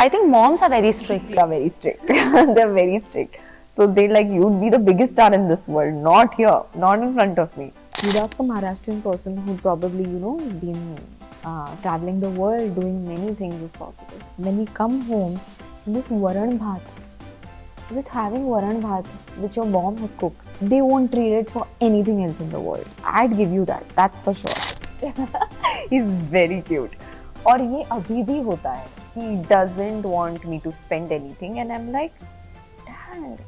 I think moms are very strict. They are very strict. They're very strict. So they're like, you'd be the biggest star in this world, not here, not in front of me. You'd ask a Maharashtrian person who'd probably, been traveling the world, doing many things as possible. When we come home, this varan bhat, just having varan bhat, which your mom has cooked, they won't trade it for anything else in the world. I'd give you that, that's for sure. He's very cute. और ये अभी भी होता है. He doesn't want me to spend anything, and I'm like, Dad.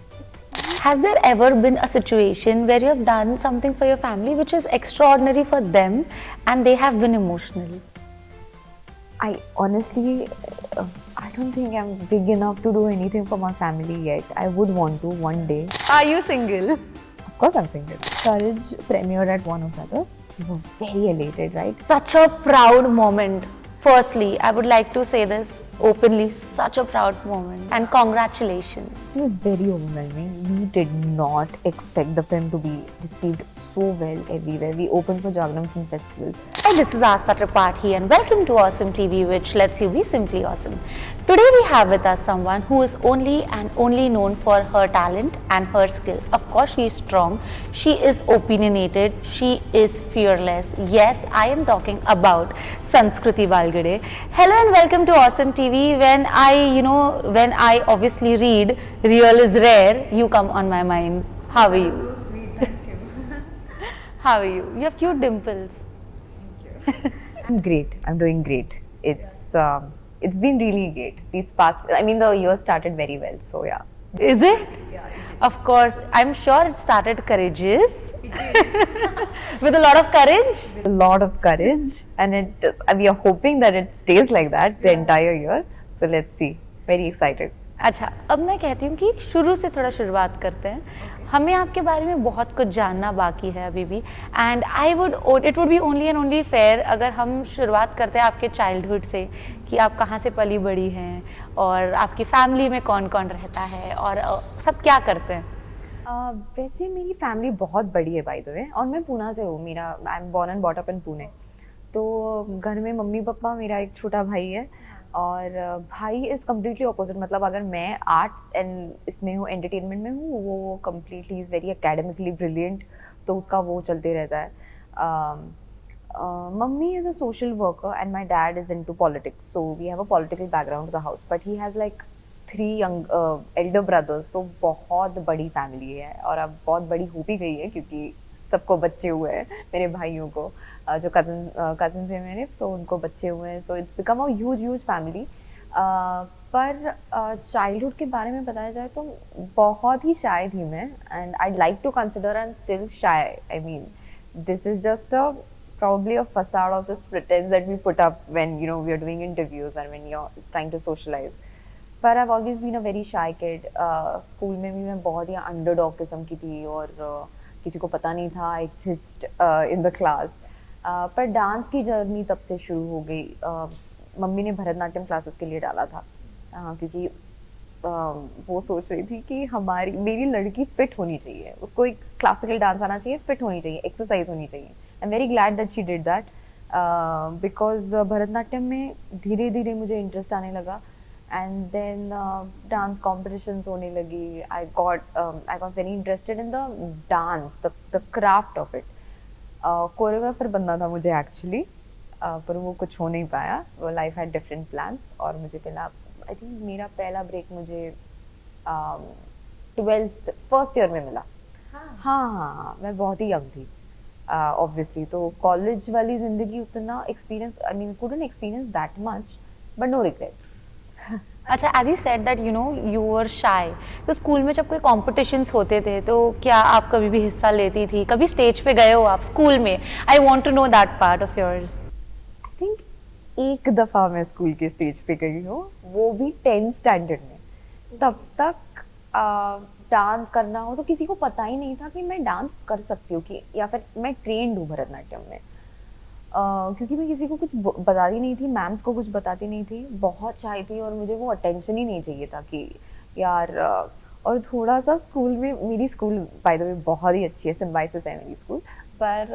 Has there ever been a situation where you have done something for your family which is extraordinary for them and they have been emotional? I honestly, I don't think I'm big enough to do anything for my family yet. I would want to one day. Are you single? Of course I'm single. Courage premiered at Warner Brothers. We were very elated, right? Such a proud moment. Firstly, I would like to say this openly, such a proud moment, and congratulations. It was very overwhelming. We did not expect the film to be received so well everywhere. We opened for Jagannath Film Festival. Hi, this is Astha Tripathi and welcome to Awesome TV, which lets you be simply awesome. Today we have with us someone who is only and only known for her talent and her skills. Of course, she is strong, she is opinionated, she is fearless. Yes, I am talking about Sanskruti Balgude. Hello and welcome to Awesome TV. When I obviously read real is rare, you come on my mind. How are you? So sweet, thank you. How are you? You have cute dimples. Thank you. I'm great. I'm doing great. It's been really great. The year started very well. So yeah. Is it? Yeah, it did. Of course, I'm sure it started courageous. It did. With a lot of courage. A lot of courage, and we are hoping that it stays like that the entire year. So let's see. Very excited. अच्छा, अब मैं कहती हूँ कि शुरू से थोड़ा शुरुआत करते हैं. हमें आपके बारे में बहुत कुछ जानना बाकी है अभी भी. And it would be only and only fair अगर हम शुरुआत करते हैं आपके चाइल्डहुड से कि आप कहाँ से पली बड़ी हैं और आपकी फैमिली में कौन कौन रहता है और सब क्या करते हैं. वैसे मेरी फैमिली बहुत बड़ी है बाय द वे, और मैं पूना से हूँ. I am born and bought up in Pune. तो घर में मम्मी पापा, मेरा एक छोटा भाई है, और भाई इज़ कम्प्लीटली अपोजिट. मतलब अगर मैं आर्ट्स एंड इसमें हूँ, एंटरटेनमेंट में हूँ, वो completely is very academically brilliant, तो उसका वो चलते रहता है. Mummy is a social worker and my dad is into politics. So we have a political background the house, but he has like 3 elder brothers. So बहुत बड़ी family है, और अब बहुत बड़ी हो भी गई है क्योंकि सबको बच्चे हुए हैं. मेरे भाइयों को जो कज़न्स हैं मेरे, तो उनको बच्चे हुए हैं. So it's become a huge family. पर चाइल्डहुड के बारे में बताया जाए तो बहुत ही शाय थी मैं, and I like to consider I am still shy. I mean, this is just probably a facade of this pretense that we put up when we are doing interviews and when you're trying to socialize. But I've always been a very shy kid. School में भी मैं बहुत ही underdog किस्म की थी, और किसी को पता नहीं था I exist in the class. पर डांस की जर्नी तब से शुरू हो गई. मम्मी ने भरतनाट्यम क्लासेस के लिए डाला था, क्योंकि वो सोच रही थी कि मेरी लड़की फिट होनी चाहिए, उसको एक क्लासिकल डांस आना चाहिए, फिट होनी चाहिए, एक्सरसाइज होनी चाहिए. आई am very glad that she did that, because Bharatanatyam में धीरे धीरे मुझे इंटरेस्ट आने लगा. एंड देन डांस कॉम्पिटिशंस होने लगी. I got very interested in the dance, the craft of it. Choreographer बनना था मुझे एक्चुअली, पर वो कुछ हो नहीं पाया. वो लाइफ हैड डिफरेंट प्लान्स, और मुझे आई थिंक मेरा पहला ब्रेक मुझे 12th फर्स्ट ईयर में मिला. हाँ, मैं बहुत ही यंग थी ऑब्वियसली. तो कॉलेज वाली जिंदगी उतना experience, I mean couldn't experience that much, but no regrets. अच्छा, as you said that you were shy, तो स्कूल में जब कोई कॉम्पिटिशन्स होते थे तो क्या आप कभी भी हिस्सा लेती थी? कभी स्टेज पे गए हो आप स्कूल में? I want to know that part of yours. I think एक दफ़ा मैं स्कूल के स्टेज पे गई हूँ, वो भी 10th स्टैंडर्ड में. तब तक डांस करना हो तो किसी को पता ही नहीं था कि मैं डांस कर सकती हूँ, कि या फिर मैं ट्रेंड हूँ भरतनाट्यम में. क्योंकि मैं किसी को कुछ बताती नहीं थी, मैम्स को कुछ बताती नहीं थी, बहुत शाय थी, और मुझे वो अटेंशन ही नहीं चाहिए था कि यार. और थोड़ा सा स्कूल में, मेरी स्कूल बाय द वे बहुत ही अच्छी है, सिम्बाइसिस है मेरी स्कूल, पर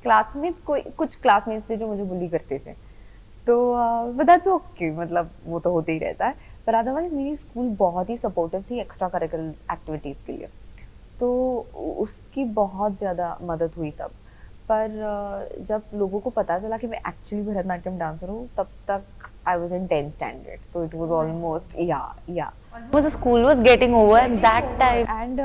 क्लासमेट्स कुछ क्लासमेट्स थे जो मुझे बुली करते थे. तो दैट्स ओके, मतलब वो तो होते ही रहता है. पर अदरवाइज मेरी स्कूल बहुत ही सपोर्टिव थी एक्स्ट्रा करिकुलर एक्टिविटीज़ के लिए, तो उसकी बहुत ज़्यादा मदद हुई तब। पर जब लोगों को पता चला कि मैं एक्चुअली भरतनाट्यम डांसर हूँ, तब तक I was in 10th standard, तो इट वाज ऑलमोस्ट या Was the school was getting over at that time? And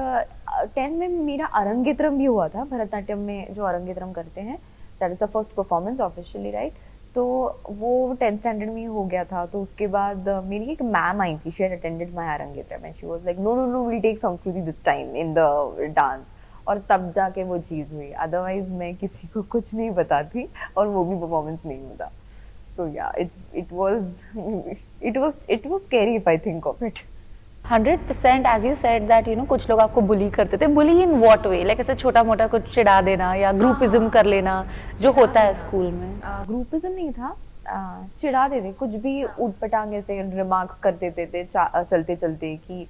10 में मेरा अरंगेत्रम भी हुआ था, भरतनाट्यम में जो अरंगेत्रम करते हैं, that is the first performance officially, right. तो वो 10th स्टैंडर्ड में ही हो गया था। तो उसके बाद मेरी एक मैम आई थी, she had attended my arangetram and she was like no no no will take Sanskriti this time in the dance, और तब जाके वो चीज़ हुई। अदरवाइज मैं किसी को कुछ नहीं बताती और वो भी परफॉर्मेंस नहीं होता। सो या it was scary if I think of it. 100% as you said that कुछ लोग आपको बुली करते थे। बुली इन व्हाट वे? लाइक ऐसे छोटा मोटा कुछ चिढ़ा देना या ग्रुपिज्म कर लेना जो होता है स्कूल में? ग्रुपिज्म नहीं था, चिढ़ा देते, कुछ भी ऊट पटांग ऐसे रिमार्क्स कर देते थे चलते चलते कि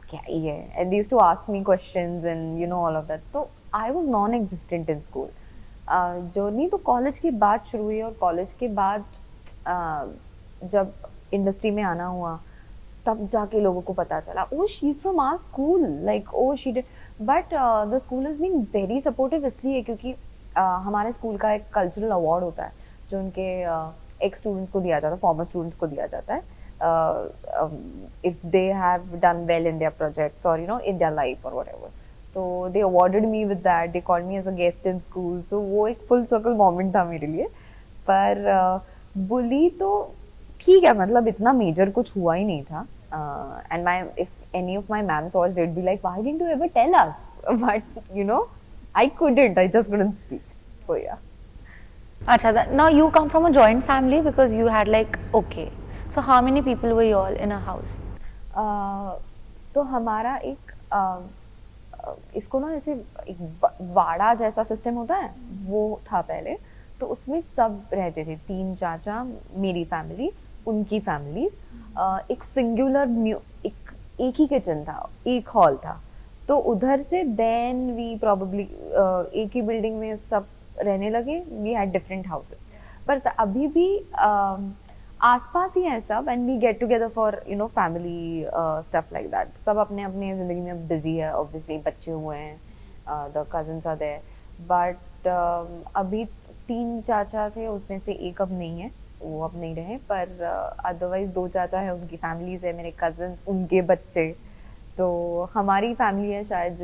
क्या ही है, and they used to ask me questions and all of that. तो I was non existent in school. Journey तो कॉलेज के बाद शुरू हुई, और कॉलेज के बाद जब इंडस्ट्री में आना हुआ तब जाके लोगों को पता चला, oh she is from our school, like oh she did. But the school is being very supportive, इसलिए क्योंकि हमारे स्कूल का एक कल्चरल अवार्ड होता है जो उनके एक्स स्टूडेंट्स को दिया जाता है, फॉर्मर स्टूडेंट्स को दिया जाता है, if they have done well in their projects और इन देयर लाइफ और व्हाटएवर। तो they awarded me with that, they called me as a guest in school, so वो एक फुल सर्कल मोमेंट था मेरे लिए। पर बुली तो ठीक है, मतलब इतना मेजर कुछ हुआ ही नहीं था। And if any of my ma'am saw it, they'd be like, why didn't you ever tell us? But I just couldn't speak. So yeah. Acha, now you come from a joint family because you had like, okay. So how many people were you all in a house? तो हमारा एक इसको ना जैसे एक वाड़ा जैसा system होता है, वो था पहले। तो उसमें सब रहते थे, 3 चाचा, मेरी फैमिली, उनकी फैमिलीज, एक सिंगुलर एक ही किचन था, एक हॉल था। तो उधर से देन वी प्रॉबली एक ही बिल्डिंग में सब रहने लगे, वी हैड डिफरेंट हाउसेस। पर अभी भी आसपास ही है सब, and we get together for family stuff like that. सब अपने अपने जिंदगी में बिजी है, ऑब्वियसली बच्चे हुए हैं, the cousins are there. But अभी 3 चाचा थे, उसमें से एक अब नहीं है, वो अब नहीं रहे, पर अदरवाइज 2 चाचा है, उनकी फैमिलीज है, मेरे कजिन्स, उनके बच्चे। तो हमारी फैमिली है शायद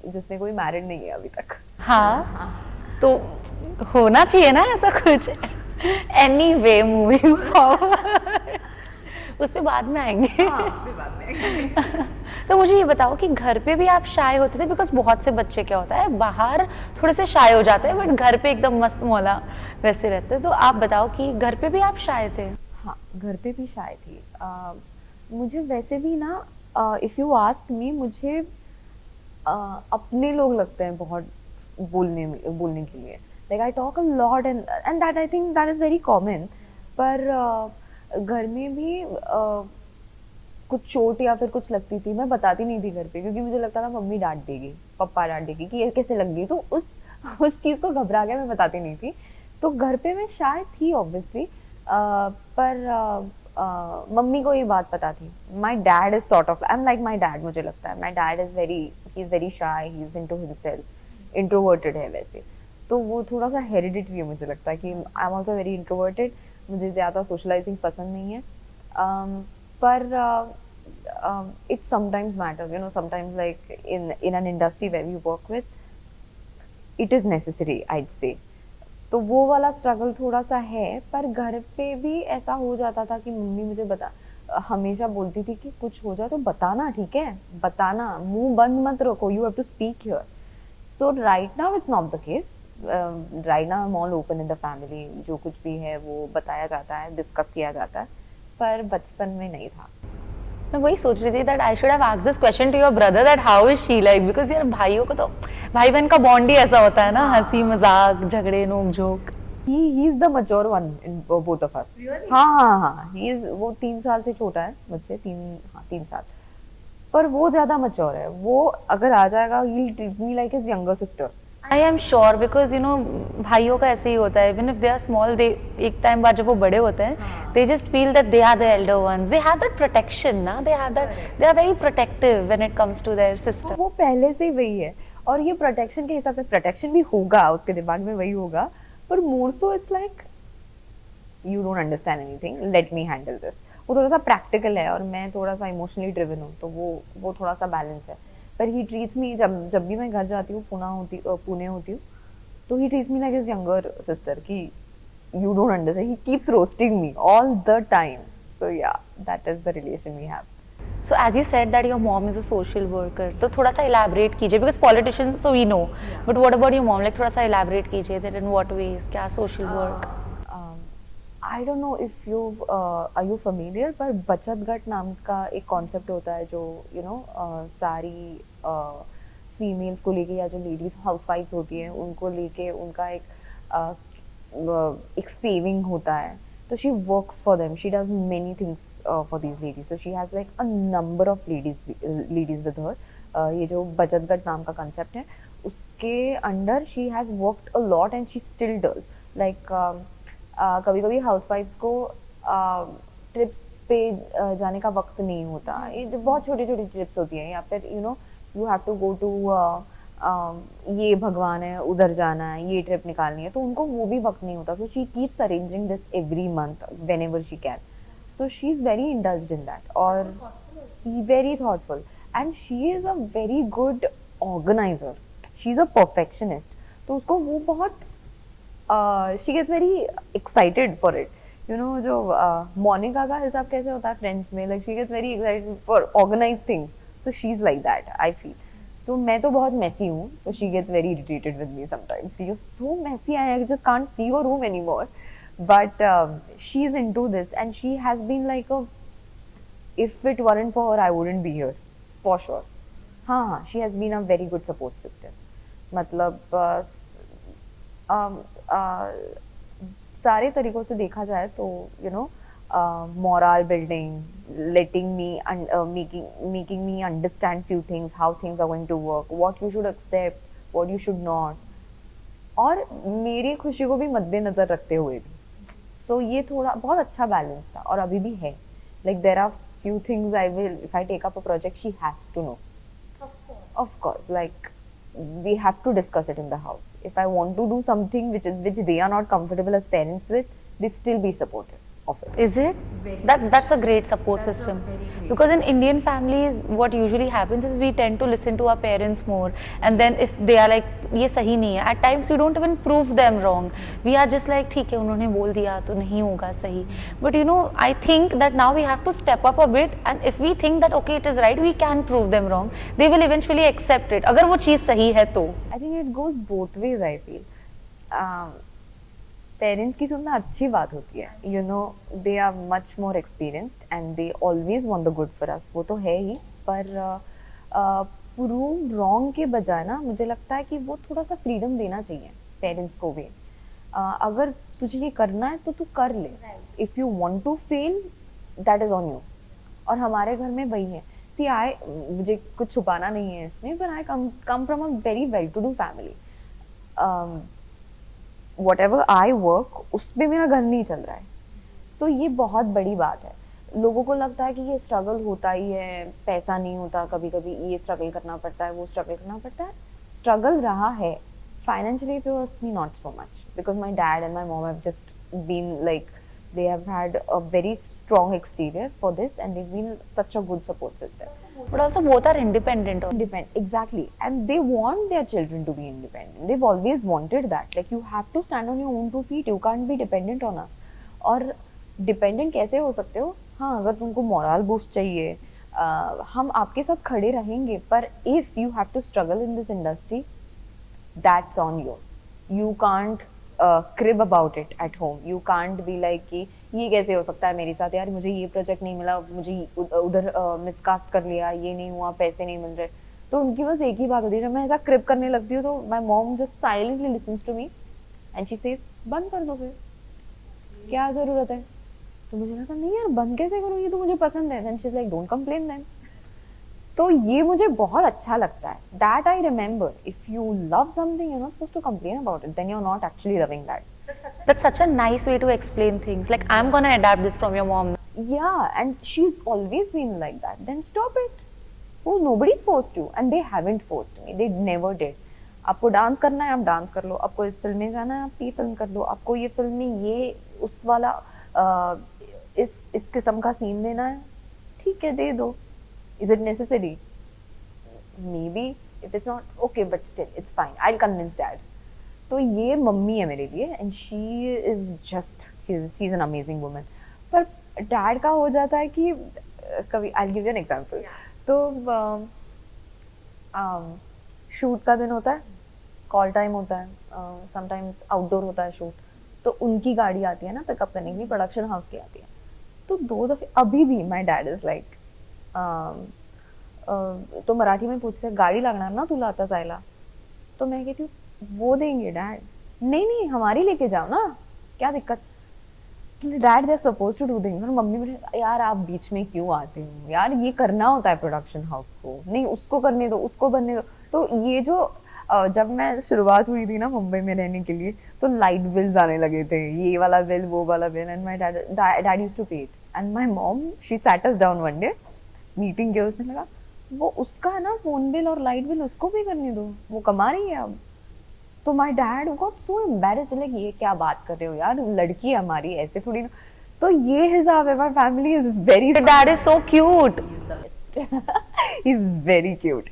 जिसमें कोई मैरिड नहीं है अभी तक। हाँ, तो होना चाहिए ना ऐसा कुछ। एनीवे, मूविंग फॉरवर्ड, उस पे बाद में आएंगे। हाँ, उस पे बाद में आएंगे। तो मुझे ये बताओ कि घर पे भी आप शाय होते थे? बिकॉज बहुत से बच्चे क्या होता है, बाहर थोड़े से शाय हो जाते हैं, बट घर पे एकदम मस्त मौला वैसे रहते हैं। तो आप बताओ कि घर पे भी आप शाय थे? हाँ, घर पे भी शाय थी। मुझे वैसे भी ना, इफ़ यू आस्क मी, मुझे अपने लोग लगते हैं बहुत बोलने के लिए। Like I talk a lot and that I think that is very common. पर घर में भी कुछ चोट या फिर कुछ लगती थी, मैं बताती नहीं थी घर पे, क्योंकि मुझे लगता था मम्मी डांट देगी, पापा डांट देगी कि ये कैसे लग गई। तो उस चीज़ को घबरा के मैं बताती नहीं थी। तो घर पे मैं शायद थी ऑब्वियसली, पर मम्मी को ये बात पता थी। My dad is sort of, I am like my dad, मुझे लगता है माई dad is very shy, he is into himself, introverted है वैसे। तो वो थोड़ा सा हेरिडिटरी है, मुझे लगता है कि I am also very introverted, मुझे ज़्यादा सोशलाइजिंग पसंद नहीं है। पर it sometimes matters, sometimes like in an industry where we work with, it is necessary, I'd say. तो वो वाला स्ट्रगल थोड़ा सा है। पर घर पे भी ऐसा हो जाता था कि मम्मी मुझे हमेशा बोलती थी कि कुछ हो जाए तो बताना, ठीक है, बताना, मुंह बंद मत रखो, you have to speak here. So right now it's not the case, right now I am all open in the family, जो कुछ भी है वो बताया जाता है, डिस्कस किया जाता है। पर बचपन में नहीं था। मैं वही सोच रही थी that I should have asked this question to your brother that how is she like, because यार भाइयों को तो भाई बहन का बॉन्ड ही ऐसा होता है ना, हंसी मजाक, झगड़े, नोक झोंक। He is the mature one in both of us. Really? हाँ, वो 3 साल से छोटा है मुझसे, 3 साल। पर वो ज्यादा mature है। वो अगर आ जाएगा, he'll treat me like his younger sister. I am sure because भाइयों का ऐसे ही होता है. Even if they are small, they एक टाइम बाद जब वो बड़े होते हैं, they just feel that they are the elder ones. They have that protection ना, they have that, they are very protective when it comes to their sister. वो पहले से ही वही है. और ये प्रोटेक्शन के हिसाब से प्रोटेक्शन भी होगा, उसके दिमाग में वही होगा, पर more so it's like you don't understand anything, let me handle this. वो थोड़ा सा प्रैक्टिकल है और मैं थोड़ा सा इमोशनली ड्रिवन हूँ, तो वो थोड़ा सा बैलेंस है. पर ही ट्रीट्स मी, जब भी मैं घर जाती हूँ, पुणे होती हूँ, तो he treats me like his younger sister, कि you don't understand, he keeps roasting me all the time. So yeah, that is the relation we have. So as you said that your mom is a social worker, तो थोड़ा सा elaborate कीजिए, because politicians so we know, but what about your mom? Like थोड़ा सा elaborate कीजिए that in what ways, क्या social work? I don't know if you are you familiar, पर बचत गट नाम का एक कॉन्सेप्ट होता है जो सारी फीमेल्स को लेके, या जो लेडीज हाउसवाइफ्स होती हैं उनको लेके, उनका एक सेविंग होता है. So she works for them. She does many things for these ladies. So she has like a number of ladies with her. ये जो बचत गट नाम का concept है, उसके under she has worked a lot and she still does. Like कभी-कभी housewives को trips पे जाने का वक्त नहीं होता. ये बहुत छोटी-छोटी trips होती हैं, या फिर you have to go to ये भगवान है, उधर जाना है, ये ट्रिप निकालनी है, तो उनको वो भी वक्त नहीं होता. So she keeps arranging this every month whenever she can. So she is very indulged in that, और very thoughtful, and she is a very good organiser. She is a perfectionist. तो उसको वो बहुत she gets very excited for it. जो Monica का हिसाब कैसे होता है फ्रेंड्स में, like she gets very excited for organise things. So she is like that, I feel. So मैं तो बहुत messy हूँ, so she gets very irritated with me sometimes. You're so messy, I just can't see your room anymore. But she's into this, and she has been like if it weren't for her, I wouldn't be here, for sure. हाँ, she has been a very good support system. मतलब सारे तरीकों से देखा जाए तो moral building, letting me making me understand few things, how things are going to work, what you should accept, what you should not, और मेरी खुशी को भी मद्देनजर रखते हुए भी. So ये थोड़ा बहुत अच्छा बैलेंस था, और अभी भी है. Like there are few things I will, if I take up a project, she has to know. Of course, like we have to discuss it in the house. If I want to do something which they are not comfortable as parents with, they still be supportive of it. Is it? That's a great support system. Because in Indian families, what usually happens is we tend to listen to our parents more, and then if they are like ये सही नहीं है, at times we don't even prove them wrong. We are just like ठीक है, उन्होंने बोल दिया तो नहीं होगा सही. But I think that now we have to step up a bit, and if we think that okay it is right, we can prove them wrong. They will eventually accept it. अगर वो चीज़ सही है तो. I think it goes both ways. I feel. Parents की सुनना अच्छी बात होती है. They are much more experienced and they always want the good for us. वो तो है ही, पर प्रूव रॉन्ग के बजाय ना, मुझे लगता है कि वो थोड़ा सा फ्रीडम देना चाहिए पेरेंट्स को भी. अगर तुझे ये करना है तो तू कर ले. If you want to fail, that is on you. और हमारे घर में वही है. सी मुझे कुछ छुपाना नहीं है इसमें, पर I come from a very well to do family. whatever I work, उसमें मेरा घर नहीं चल रहा है. So ये बहुत बड़ी बात है. लोगों को लगता है कि ये स्ट्रगल होता ही है, पैसा नहीं होता, कभी कभी ये स्ट्रगल करना पड़ता है, वो स्ट्रगल करना पड़ता है. स्ट्रगल रहा है. Financially it was me not so much, because my dad and my mom have just been like, they have had a very strong exterior for this, and they've been such a good support system. But also both are independent. Exactly, and they want their children to be independent. They've always wanted that. Like you have to stand on your own 2 feet. You can't be dependent on us. और dependent कैसे हो सकते हो? हाँ, अगर तुमको moral boost चाहिए, हम आपके साथ खड़े रहेंगे. पर if you have to struggle in this industry, that's on you. You can't crib about it at home. You can't be like कि ये कैसे हो सकता है मेरे साथ, यार मुझे ये प्रोजेक्ट नहीं मिला, मुझे उधर मिसकास्ट कर लिया, ये नहीं हुआ, पैसे नहीं मिल रहे. तो उनकी बस एक ही बात होती है. जब मैं ऐसा क्रिप करने लगती हूँ तो my mom just silently listens to me and she says बंद कर दो, फिर क्या जरूरत है. तो मुझे लगा नहीं यार बंद कैसे करूँ, ये तो मुझे पसंद है. Then she is like don't complain then. तो ये मुझे बहुत अच्छा लगता है. That I remember. If you love something, you're not supposed to complain about it. Then you're not actually loving that. That's such a nice way to explain things. Like, I'm gonna adapt this from your mom. Yeah, and she's always been like that. Then stop it. Oh, nobody's forced you, and they haven't forced me. They never did. आपको dance करना है आप dance कर लो, आपको इस film में जाना है आप ये फिल्म कर लो, आपको ये फिल्म में ये उस वाला इस किस्म का सीन देना है, ठीक है दे दो. Is it necessary? Maybe. If it's not, okay, but still, it's fine. I'll convince dad. तो ये मम्मी है मेरे लिए, and she is just, she's an amazing woman. पर डैड का हो जाता है कि कभी I'll give you an example. तो शूट का दिन होता है, कॉल टाइम होता है, समटाइम्स आउटडोर होता है शूट, तो उनकी गाड़ी आती है ना पिकअप करने के लिए, प्रोडक्शन हाउस की आती है. तो 2 दफे अभी भी माय डैड इज लाइक तो मराठी में पूछते हैं गाड़ी लागणार ना तुला आता जायला, तो मैं कहती हूँ वो देंगे डैड. नहीं नहीं हमारी लेके जाओ ना, क्या दिक्कत. Dad they suppose to do things. और मम्मी बोले यार आप बीच में क्यों आते हो यार, ये करना होता है प्रोडक्शन हाउस को, नहीं उसको करने दो उसको बनने दो. तो ये जो जब मैं शुरुआत हुई थी ना मुंबई में रहने के लिए, तो लाइट बिल्स आने लगे थे, ये वाला बिल वो वाला bill, and my dad used to pay it. And my mom she sat us down one day meeting के, उसने लगा वो उसका ना फोन बिल और लाइट बिल उसको पे करने दो, वो कमा रही है अब. तो my dad got so embarrassed, like ये क्या बात कर रहे हो यार, लड़की है हमारी, ऐसे थोड़ी. तो ये हिसाब है. My family is very, Dad is so cute. He is very cute.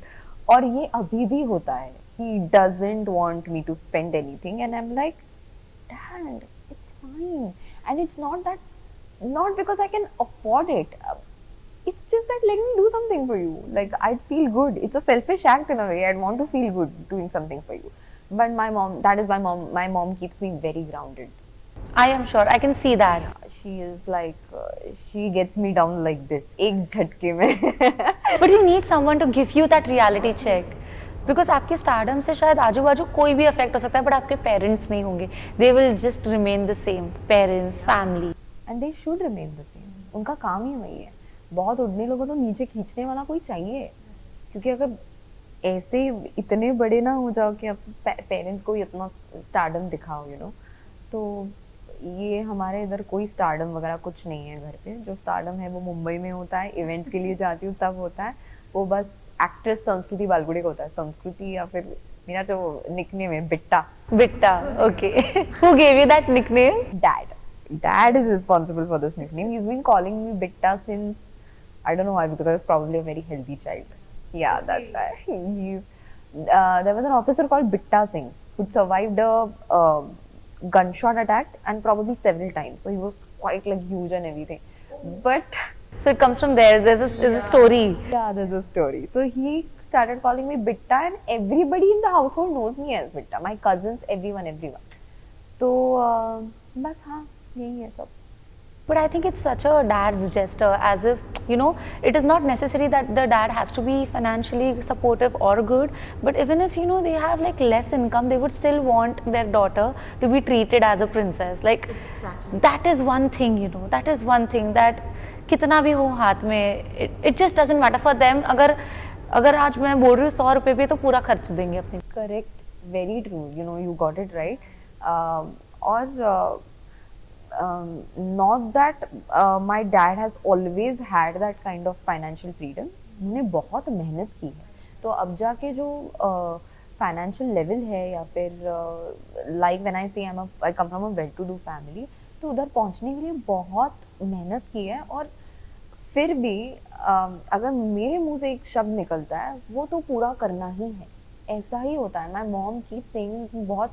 और ये अभी भी होता है. He doesn't want me to spend anything, and I'm like, Dad, it's fine. And it's not that, not because I can afford it. It's just that let me do something for you. Like I'd feel good. It's a selfish act in a way. I'd want to feel good doing something for you. But my mom, that is my mom. My mom keeps me very grounded. I am sure. I can see that. She is like, she gets me down like this. एक झटके में. But you need someone to give you that reality check. Because आपके stardom से शायद आजू बाजू कोई भी अफेक्ट हो सकता है, बट आपके पेरेंट्स नहीं होंगे. They will just remain the same. Parents, family, and they should remain the same. उनका काम ही वही है. बहुत उड़ने लोगों तो नीचे खींचने वाला कोई चाहिए, क्योंकि अगर ऐसे इतने बड़े ना हो जाओ कि आप पेरेंट्स को इतना स्टारडम दिखाओ, यू नो. तो ये हमारे इधर कोई स्टारडम वगैरह कुछ नहीं है घर पे. जो स्टारडम है वो मुंबई में होता है, इवेंट्स के लिए जाती हूँ तब होता है. वो बस एक्ट्रेस संस्कृति बालगुडे का होता है. संस्कृति या फिर मेरा जो निकनेम है Bitta. Bitta. Okay. Who gave you that nickname? Dad is responsible for this nickname. He's been calling me Bitta since, I don't know why, because I was probably a very healthy child. Yeah, that's why. There was an officer called Bitta Singh who survived a gunshot attack and probably several times. So he was quite like huge and everything. But So it comes from there. There's a story. yeah, there's a story. So he started calling me Bitta, and everybody in the household knows me as Bitta. My cousins, everyone. तो बस हाँ यही है सब. But I think it's such a dad's gesture, as if, you know, it is not necessary that the dad has to be financially supportive or good, but even if, you know, they have like less income, they would still want their daughter to be treated as a princess. Like, that is one thing, you know, that is one thing that कितना भी हो हाथ में, it just doesn't matter for them. अगर आज मैं बोल रही हूँ 100 रुपए पे, तो पूरा खर्च देंगे अपने. Correct, very true. You know, you got it right. Or not that my dad has always had that kind of financial freedom. उन्होंने बहुत मेहनत की है, तो अब जाके जो फाइनेंशियल लेवल है, या फिर like when I say I come from a well to do family, तो उधर पहुंचने के लिए बहुत मेहनत की है. और फिर भी अगर मेरे मुंह से एक शब्द निकलता है वो तो पूरा करना ही है. ऐसा ही होता है. माय मॉम कीप सेइंग, बहुत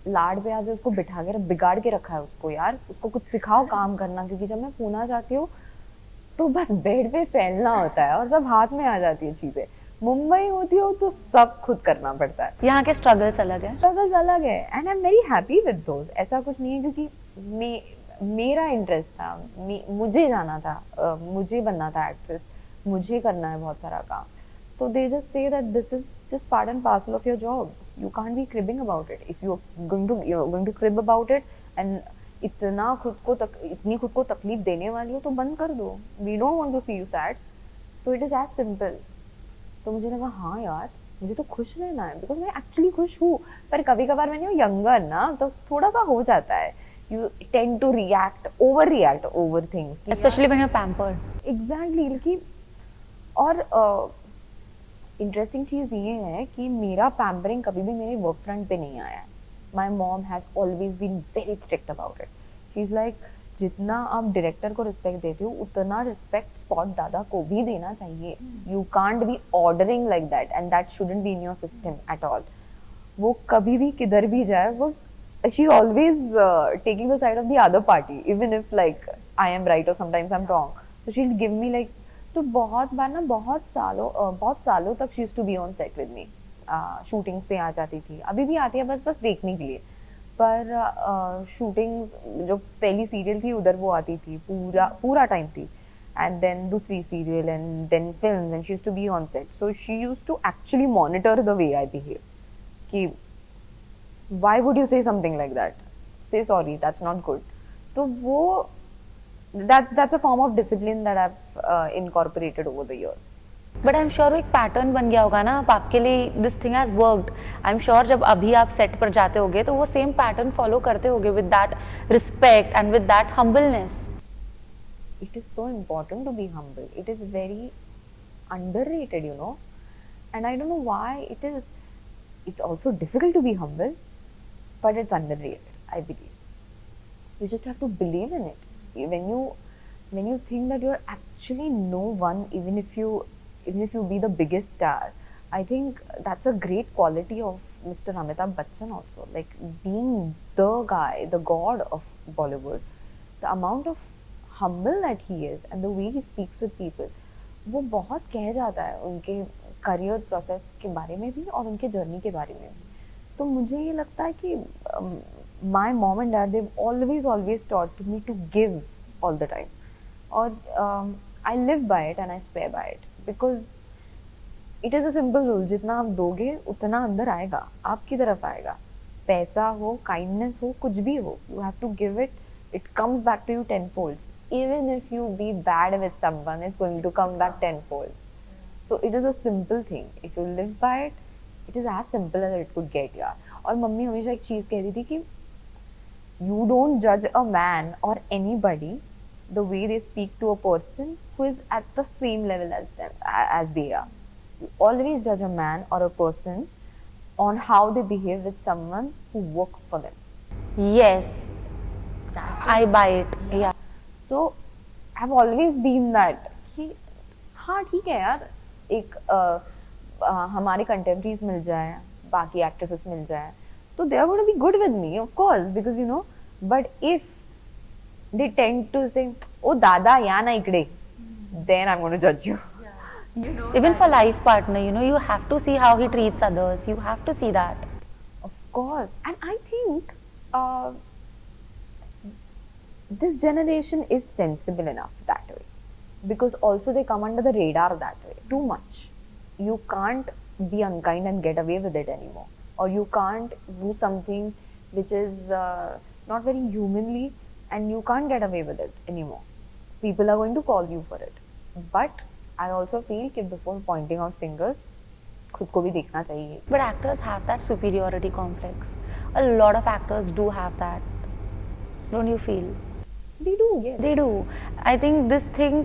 लाड पे आके उसको बिठा के बिगाड़ के रखा है उसको. यार उसको कुछ सिखाओ काम करना, क्योंकि जब मैं पूना जाती हूँ तो बस बेड पे फैलना होता है और सब हाथ में आ जाती है चीजें. मुंबई होती हो तो सब खुद करना पड़ता है. यहाँ के स्ट्रगल्स अलग है. स्ट्रगल्स अलग है, and I am very happy with those. ऐसा कुछ नहीं है, क्योंकि मेरा इंटरेस्ट था, मुझे जाना था, मुझे बनना था एक्ट्रेस, मुझे करना है बहुत सारा काम. So they just say that this is just part and parcel of your job. You can't be cribbing about it. If you're going to crib about it and इतनी खुद को तकलीफ देने वाली हो तो बंद कर दो. We don't want to see you sad. So it is as simple. तो मुझे लगा हाँ यार मुझे तो खुश रहना है, बिकॉज मैं एक्चुअली खुश हूँ, पर कभी कभार मैंने यंगर ना तो थोड़ा सा हो जाता है, you tend to react over things, especially when you're pampered. Exactly लेकिन और इंटरेस्टिंग चीज़ ये है कि मेरा पैम्परिंग कभी भी मेरे वर्क फ्रंट पे नहीं आया है. My mom has always been very strict about it. She is like जितना आप डायरेक्टर को रिस्पेक्ट देते हो उतना रिस्पेक्ट स्पॉट दादा को भी देना चाहिए. You can't be ordering like that and that shouldn't be in your system at all. वो कभी भी किधर भी जाए वो she always taking the side of the other party even if like I am right or sometimes I'm wrong, so she'll give me like, तो बहुत बार ना बहुत सालों तक she used to be on set with me. Shootings पे आ जाती थी, अभी भी आती है बस देखने के लिए, पर शूटिंग्स जो पहली सीरियल थी उधर वो आती थी पूरा टाइम थी, एंड देन दूसरी serial and then film and she used to be on set. So she used to actually monitor the way I behave कि why would you say something like that, say sorry, that's not good. तो वो that's a form of discipline that I've incorporated over the years. But I am sure एक pattern बन गया होगा ना अब आपके लिए. This thing has worked. I am sure जब अभी आप सेट पर जाते होगे तो वो सेम पैटर्न फॉलो करते होगे with that respect and with that humbleness. It is so important to be humble. It is very underrated, you know, and I don't know why it is. It's also difficult to be humble, but it's underrated, I believe. You just have to believe in it. When you think that you're actually no one, even if you be the biggest star, I think that's a great quality of Mr. Amitabh Bachchan also. Like being the guy, the god of Bollywood, the amount of humble that he is and the way he speaks with people, वो बहुत कह जाता है उनके career process के बारे में भी और उनके जर्नी के बारे में भी. तो मुझे ये लगता है कि my mom and dad they always taught me to give all the time, और I live by it and I swear by it, because it is a simple rule. जितना आप दोगे उतना अंदर आएगा, आपकी तरफ आएगा. पैसा हो, काइंडनेस हो, कुछ भी हो, you have to give it. It comes back to you tenfold. Even if you be bad with someone, it's going to come back tenfold. So it is a simple thing. If you live by it, it is as simple as it could get, यार. और mummy हमेशा एक चीज़ कह रही थी कि you don't judge a man or anybody the way they speak to a person who is at the same level as them, as they are. You always judge a man or a person on how they behave with someone who works for them. Yes, I buy it. Yeah. So I've always been that कि हाँ ठीक है यार, एक हमारे contemporaries मिल जाए, बाकी actresses मिल जाए, तो they are going to be good with me, of course, because you know, but if they tend to say, oh दादा या ना इकडे, then I'm going to judge you. You know Even that- for life partner, you know, you have to see how he treats others. You have to see that. Of course, and I think this generation is sensible enough that way, because also they come under the radar that way too much. You can't be unkind and get away with it anymore, or you can't do something which is not very humanly and you can't get away with it anymore. People are going to call you for it. But I also feel कि before pointing out fingers, खुद को भी देखना चाहिए. But actors have that superiority complex. A lot of actors do have that. Don't you feel? They do, yes. They do. I think this thing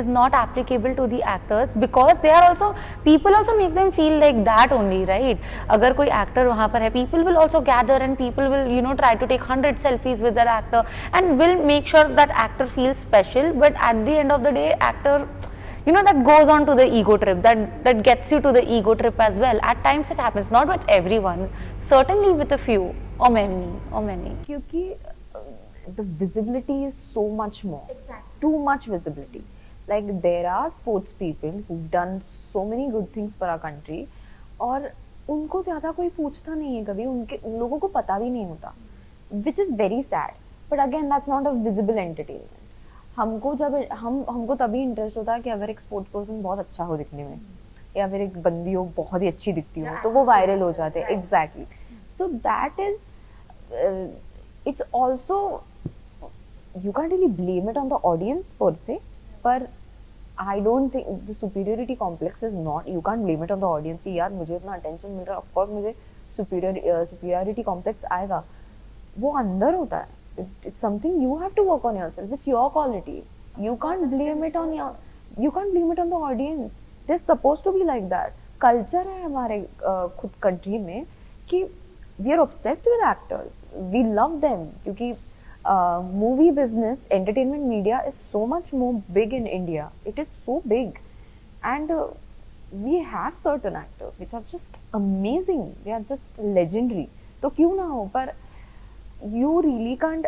is not applicable to the actors because they are also, people also make them feel like that only, right? अगर कोई actor वहाँ पर है, people will also gather and people will, you know, try to take 100 selfies with that actor and will make sure that actor feels special. But at the end of the day, actor, you know, that goes on to the ego trip, that gets you to the ego trip as well. At times it happens, not with everyone, certainly with a few or many. क्योंकि the visibility is so much more. Exactly. Too much visibility. Like there are sports people who've done so many good things for our country, और उनको ज़्यादा कोई पूछता नहीं है कभी, उनके लोगों को पता भी नहीं होता, which is very sad. But again, that's not a visible entertainment. हमको तभी इंटरेस्ट होता है कि अगर एक स्पोर्ट्स पर्सन बहुत अच्छा हो दिखने में, या फिर एक बंदी हो बहुत ही अच्छी दिखती हो, तो वो वायरल हो जाते हैं. Exactly. So that is, it's also, you can't really blame it on the audience per se, पर I don't think the superiority complex is not, you can't blame it on the audience कि यार मुझे इतना attention मिल रहा है, of course मुझे superiority complex आएगा, वो अंदर होता है. It's something you have to work on yourself. It's your quality. You can't blame it on the audience. They're supposed to be like that. Culture है हमारे खुद country में कि we are obsessed with actors. We love them क्योंकि movie business, entertainment media is so much more big in India. It is so big, and we have certain actors which are just amazing. They are just legendary. तो क्यों ना हो, पर you really can't.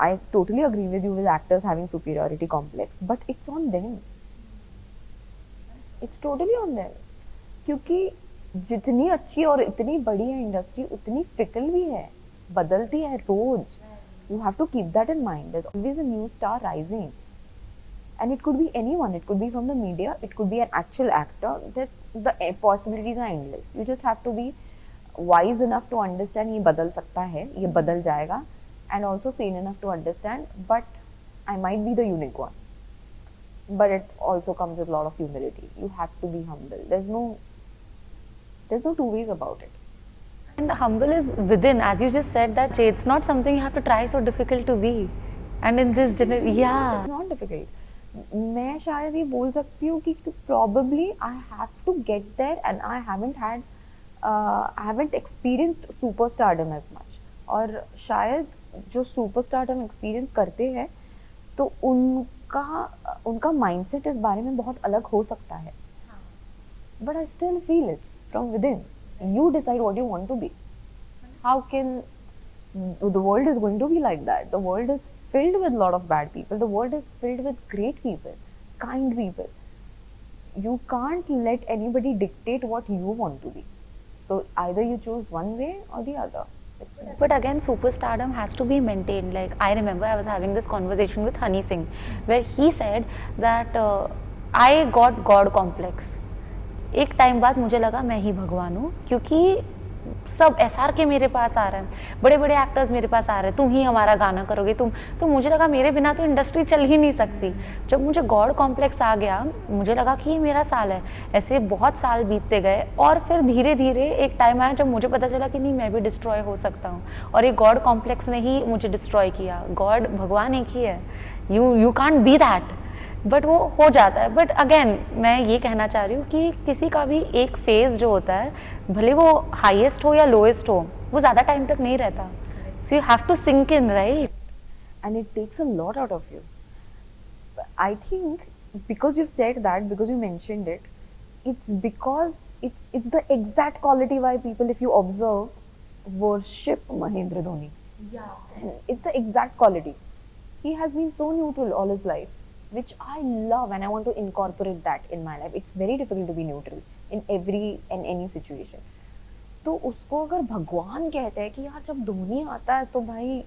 I totally agree with you with actors having superiority complex, but it's on them. It's totally on them. क्योंकि जितनी अच्छी और इतनी बड़ी है इंडस्ट्री, उतनी फिकल भी है, बदलती है रोज. You have to keep that in mind. There's always a new star rising, and it could be anyone. It could be from the media. It could be an actual actor. That the possibilities are endless. You just have to be wise enough to understand ये बदल सकता है, ये बदल जाएगा, and also sane enough to understand, but I might be the unique one. But it also comes with a lot of humility. You have to be humble. There's no two ways about it. And humble is within, as you just said that it's not something you have to try so difficult to be. And in this generation, yeah. It's not difficult. मैं शायद ये बोल सकती हूँ कि probably I have to get there, and I haven't experienced superstardom as much. और शायद जो superstardom experience करते हैं तो उनका mindset इस बारे में बहुत अलग हो सकता है. But I still feel it from within. You decide what you want to be. How can the world is going to be like that? The world is filled with a lot of bad people. The world is filled with great people, kind people. You can't let anybody dictate what you want to be. So either you choose one way or the other. But again, superstardom has to be maintained. Like, I remember I was having this conversation with Honey Singh, where he said that I got God complex. एक time बाद मुझे लगा मैं ही भगवान हूँ, क्योंकि सब SR के मेरे पास आ रहे हैं, बड़े बड़े एक्टर्स मेरे पास आ रहे हैं, तुम ही हमारा गाना करोगे तुम. तो मुझे लगा मेरे बिना तो इंडस्ट्री चल ही नहीं सकती. जब मुझे गॉड कॉम्प्लेक्स आ गया, मुझे लगा कि ये मेरा साल है. ऐसे बहुत साल बीतते गए, और फिर धीरे धीरे एक टाइम आया जब मुझे पता चला कि नहीं, मैं भी डिस्ट्रॉय हो सकता हूँ. और ये गॉड कॉम्प्लेक्स ने ही मुझे डिस्ट्रॉय किया. गॉड भगवान एक ही है, you can't be that. But वो हो जाता है. बट अगेन मैं ये कहना चाह रही हूँ कि किसी का भी एक फेज जो होता है, भले वो हाईएस्ट हो या लोएस्ट हो, वो ज़्यादा टाइम तक नहीं रहता. So you have to sink in, right? And it takes a lot out of you. I think because you've said that, because you mentioned it, it's because it's the exact quality why people, if you observe, worship Mahendra Dhoni. Yeah. And it's the exact quality. He has been so neutral all his life, which I love, and I want to incorporate that in my life. It's very difficult to be neutral in any situation. तो उसको अगर भगवान कहते हैं कि यार जब धोनी आता है तो भाई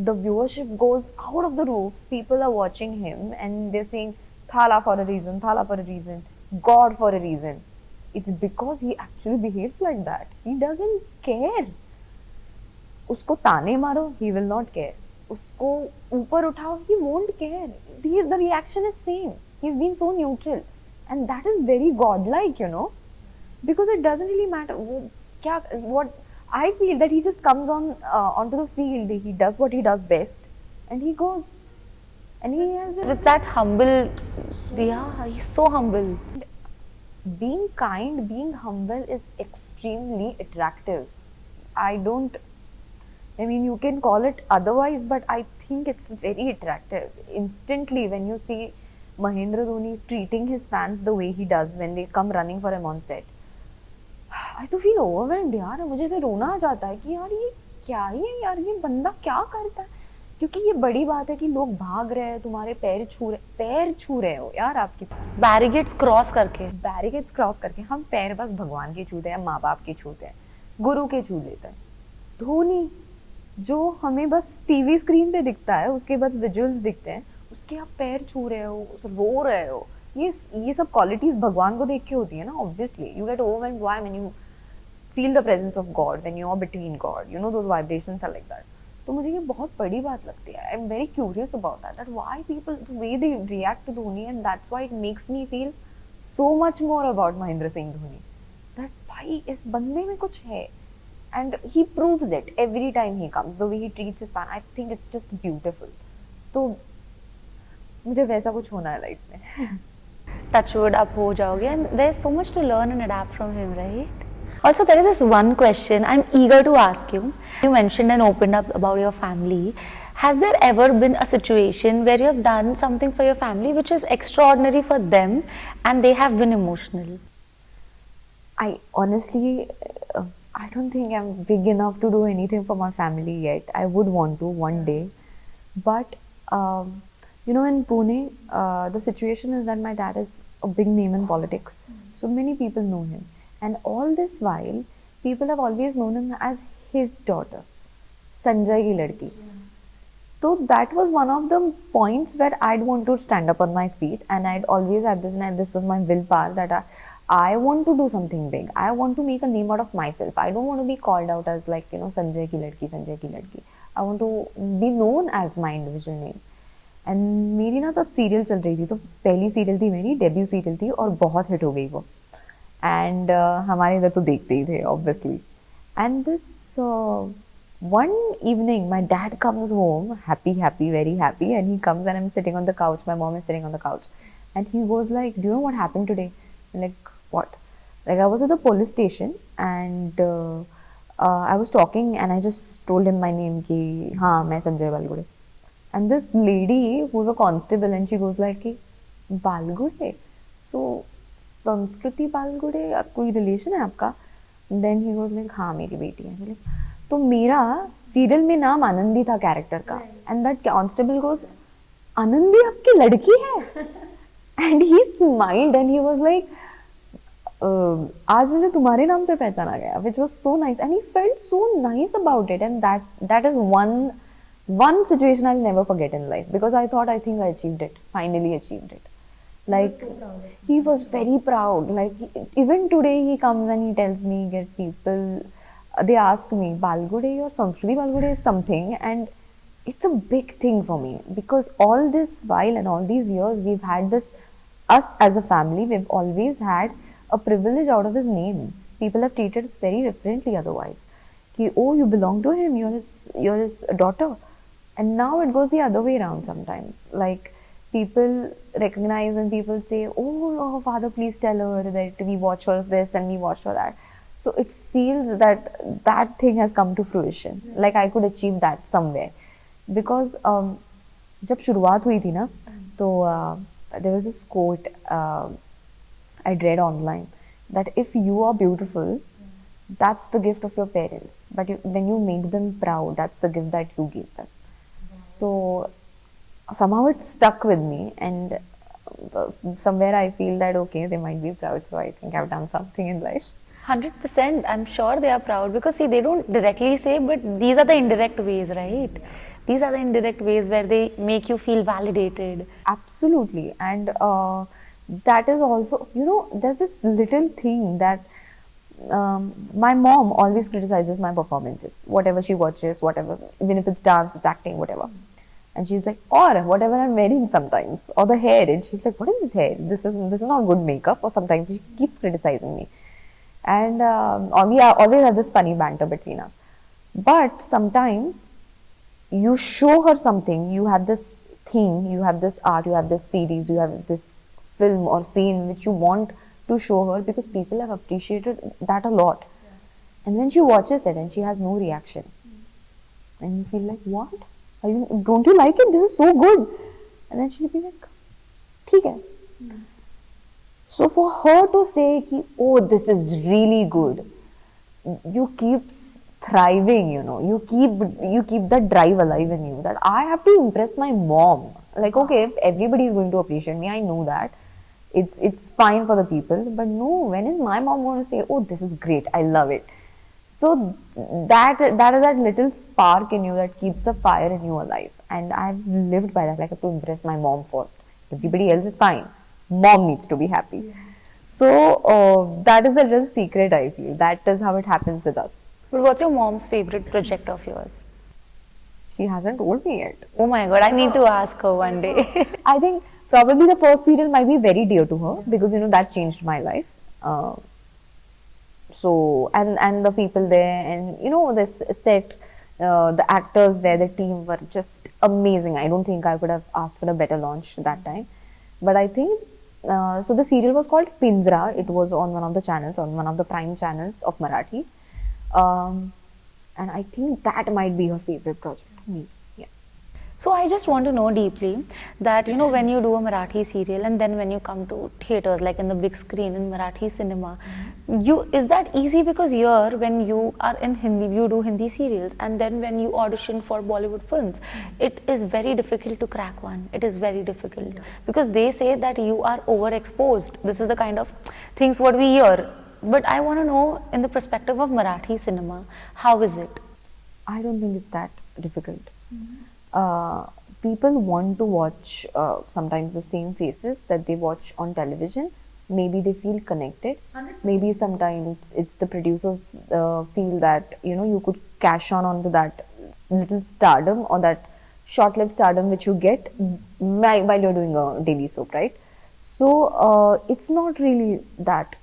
the viewership goes out of the roofs. People are watching him and they're saying Thala for a reason, Thala for a reason, God for a reason. It's because he actually behaves like that. He doesn't care. उसको ताने मारो, he will not care. उसको ऊपर उठाओ, he won't care. The reaction is same. He's been so neutral, and that is very godlike, you know, because it doesn't really matter. What I feel that he just comes onto the field. He does what he does best, and he goes, and he has. It's that humble. Yeah, he's so humble. Being kind, being humble is extremely attractive. I mean, you can call it otherwise, but I think it's very attractive. Instantly, when you see Mahendra Dhoni treating his fans the way he does when they come running for him on set, I तो feel overwhelmed यार. मुझे ऐसे रोना आ जाता है कि यार ये क्या है यार, ये बंदा क्या करता है. क्योंकि ये बड़ी बात है कि लोग भाग रहे हैं, तुम्हारे पैर छू रहे हो यार आपकी. बैरिकेड्स क्रॉस करके हम पैर बस भगवान के छूते हैं, माँ बाप के छूते हैं, गुरु के छू लेते हैं. धोनी जो हमें बस टीवी स्क्रीन पे दिखता है, उसके बस विजुअल्स दिखते हैं, उसके आप पैर छू रहे हो, रो रहे हो. ये सब क्वालिटीज भगवान को देख के होती है ना. Obviously you get overwhelmed why when you feel the presence of God, when you are between God, you know, those vibrations are like that. तो मुझे ये बहुत बड़ी बात लगती है. I am very curious about that why people the way they react to Dhoni, and that's why it makes me feel so much more about Mahendra Singh Dhoni. That भाई इस बंदे में कुछ है. And he proves it every time he comes. The way he treats his fan, I think it's just beautiful. तो मुझे वैसा कुछ होना है लाइफ में. Touchwood, आप हो जाओगे, and there's so much to learn and adapt from him, right? Also, there is this one question I'm eager to ask you. You mentioned and opened up about your family. Has there ever been a situation where you have done something for your family which is extraordinary for them and they have been emotional? I honestly, I don't think I'm big enough to do anything for my family yet. I would want to one day. But, you know, in Pune, the situation is that my dad is a big name in politics. So many people know him. And all this while, people have always known him as his daughter, Sanjay ki ladki. So that was one of the points where I'd want to stand up on my feet, and I'd always had this, and this was my willpower that I want to do something big. I want to make a name out of myself. I don't want to be called out as like, you know, Sanjay ki ladki, Sanjay ki ladki. I want to be known as my individual name. And मेरी ना तब serial चल रही थी, तो पहली serial थी मेरी, डेब्यू सीरियल थी, और बहुत हिट हो गई वो. एंड हमारे इधर तो देखते ही थे obviously. And this one evening my dad comes home happy, very happy, and he comes and I'm sitting on the couch, my mom is sitting on the couch, and he goes like, do you know what happened today? I'm like, what? Like, I was at the police station, and I was talking, and I just told him my name ki haan main Sanjay Balgude. And this lady who's a constable, and she goes like, Balgude, so Sanskruti Balgude, कोई relation है आपका? Then he goes like, हाँ मेरी बेटी है. तो मेरा serial में नाम आनंदी था कैरेक्टर का, and that constable goes, Anandi आपकी लड़की है? And he smiled and he was like, आज मुझे तुम्हारे नाम से पहचाना गया, which was so nice, and he felt so nice about it. And that is one situation I'll never forget in life, because I thought, I think I achieved it, finally achieved it. Like, he was very proud. Like, even today he comes and he tells me, get people, they ask me, Balgude or Sanskruti Balgude is something, and it's a big thing for me, because all this while and all these years we've had this, us as a family, we've always had a privilege out of his name. People have treated us very differently otherwise. Ki, oh, you belong to him, you're his daughter. And now it goes the other way around sometimes. Like, people recognize and people say, oh, father, please tell her that we watch her this and we watch her that. So it feels that that thing has come to fruition. Like, I could achieve that somewhere. Because जब शुरुआत हुई थी ना, तो there was this quote I'd read online, that if you are beautiful, that's the gift of your parents. But when you make them proud, that's the gift that you give them. So somehow it stuck with me, and somewhere I feel that, okay, they might be proud, so I think I've done something in life. 100%, I'm sure they are proud, because see, they don't directly say, but these are the indirect ways, right? These are the indirect ways where they make you feel validated. Absolutely. And that is also, you know, there's this little thing that my mom always criticizes my performances, whatever she watches, whatever, even if it's dance, it's acting, whatever. And she's like, or whatever I'm wearing sometimes, or the hair, and she's like, what is this hair? This is not good makeup. Or sometimes she keeps criticizing me. And we always have this funny banter between us. But sometimes you show her something, you have this thing, you have this art, you have this series, you have this film or scene which you want to show her, because people have appreciated that a lot. And when she watches it and she has no reaction, and you feel like, what? Don't you like it? This is so good. And then she'll be like, ठीक है. So for her to say, ki, oh, this is really good, you keep thriving, you know, you keep that drive alive in you, that I have to impress my mom. Like, okay, everybody is going to appreciate me, I know that. It's fine for the people, but no, when is my mom going to say, oh, this is great, I love it. So that is that little spark in you that keeps the fire in you alive. And I've lived by that. Like, I have to impress my mom first. Everybody else is fine. Mom needs to be happy. Yeah. So that is the real secret, I feel. That is how it happens with us. But what's your mom's favorite project of yours? She hasn't told me yet. Oh my god, I need to ask her one day. I think probably the first serial might be very dear to her because that changed my life. So and the people there and this set, the actors there, the team were just amazing. I don't think I could have asked for a better launch that time. But I think so the serial was called Pinjra. It was on one of the channels, on one of the prime channels of Marathi. And I think that might be her favorite project. Me. Yeah. So I just want to know deeply that when you do a Marathi serial and then when you come to theaters, like in the big screen in Marathi cinema, is that easy? Because here when you are in Hindi, you do Hindi serials, and then when you audition for Bollywood films, it is very difficult to crack one. It is very difficult because they say that you are overexposed. This is the kind of things what we hear. But I want to know, in the perspective of Marathi cinema, how is it? I don't think it's that difficult. People want to watch sometimes the same faces that they watch on television. Maybe they feel connected. 100%. Maybe sometimes it's the producers feel that you could cash onto that little stardom or that short-lived stardom which you get while you're doing a daily soap, right? So it's not really that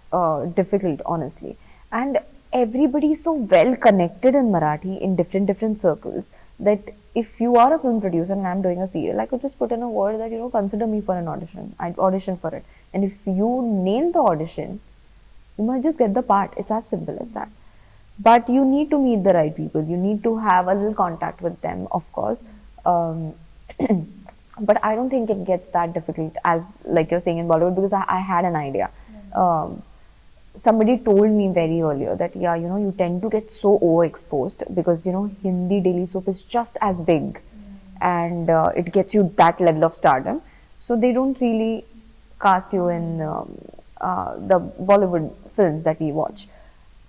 difficult, honestly. And everybody is so well connected in Marathi in different circles that if you are a film producer and I'm doing a serial, I could just put in a word that consider me for an audition. I'd audition for it, and if you nail the audition, you might just get the part. It's as simple as that. But you need to meet the right people. You need to have a little contact with them, of course. But I don't think it gets that difficult as like you're saying in Bollywood, because I had an idea. Somebody told me very earlier that you tend to get so overexposed because Hindi daily soap is just as big and it gets you that level of stardom. So they don't really cast you in the Bollywood films that we watch.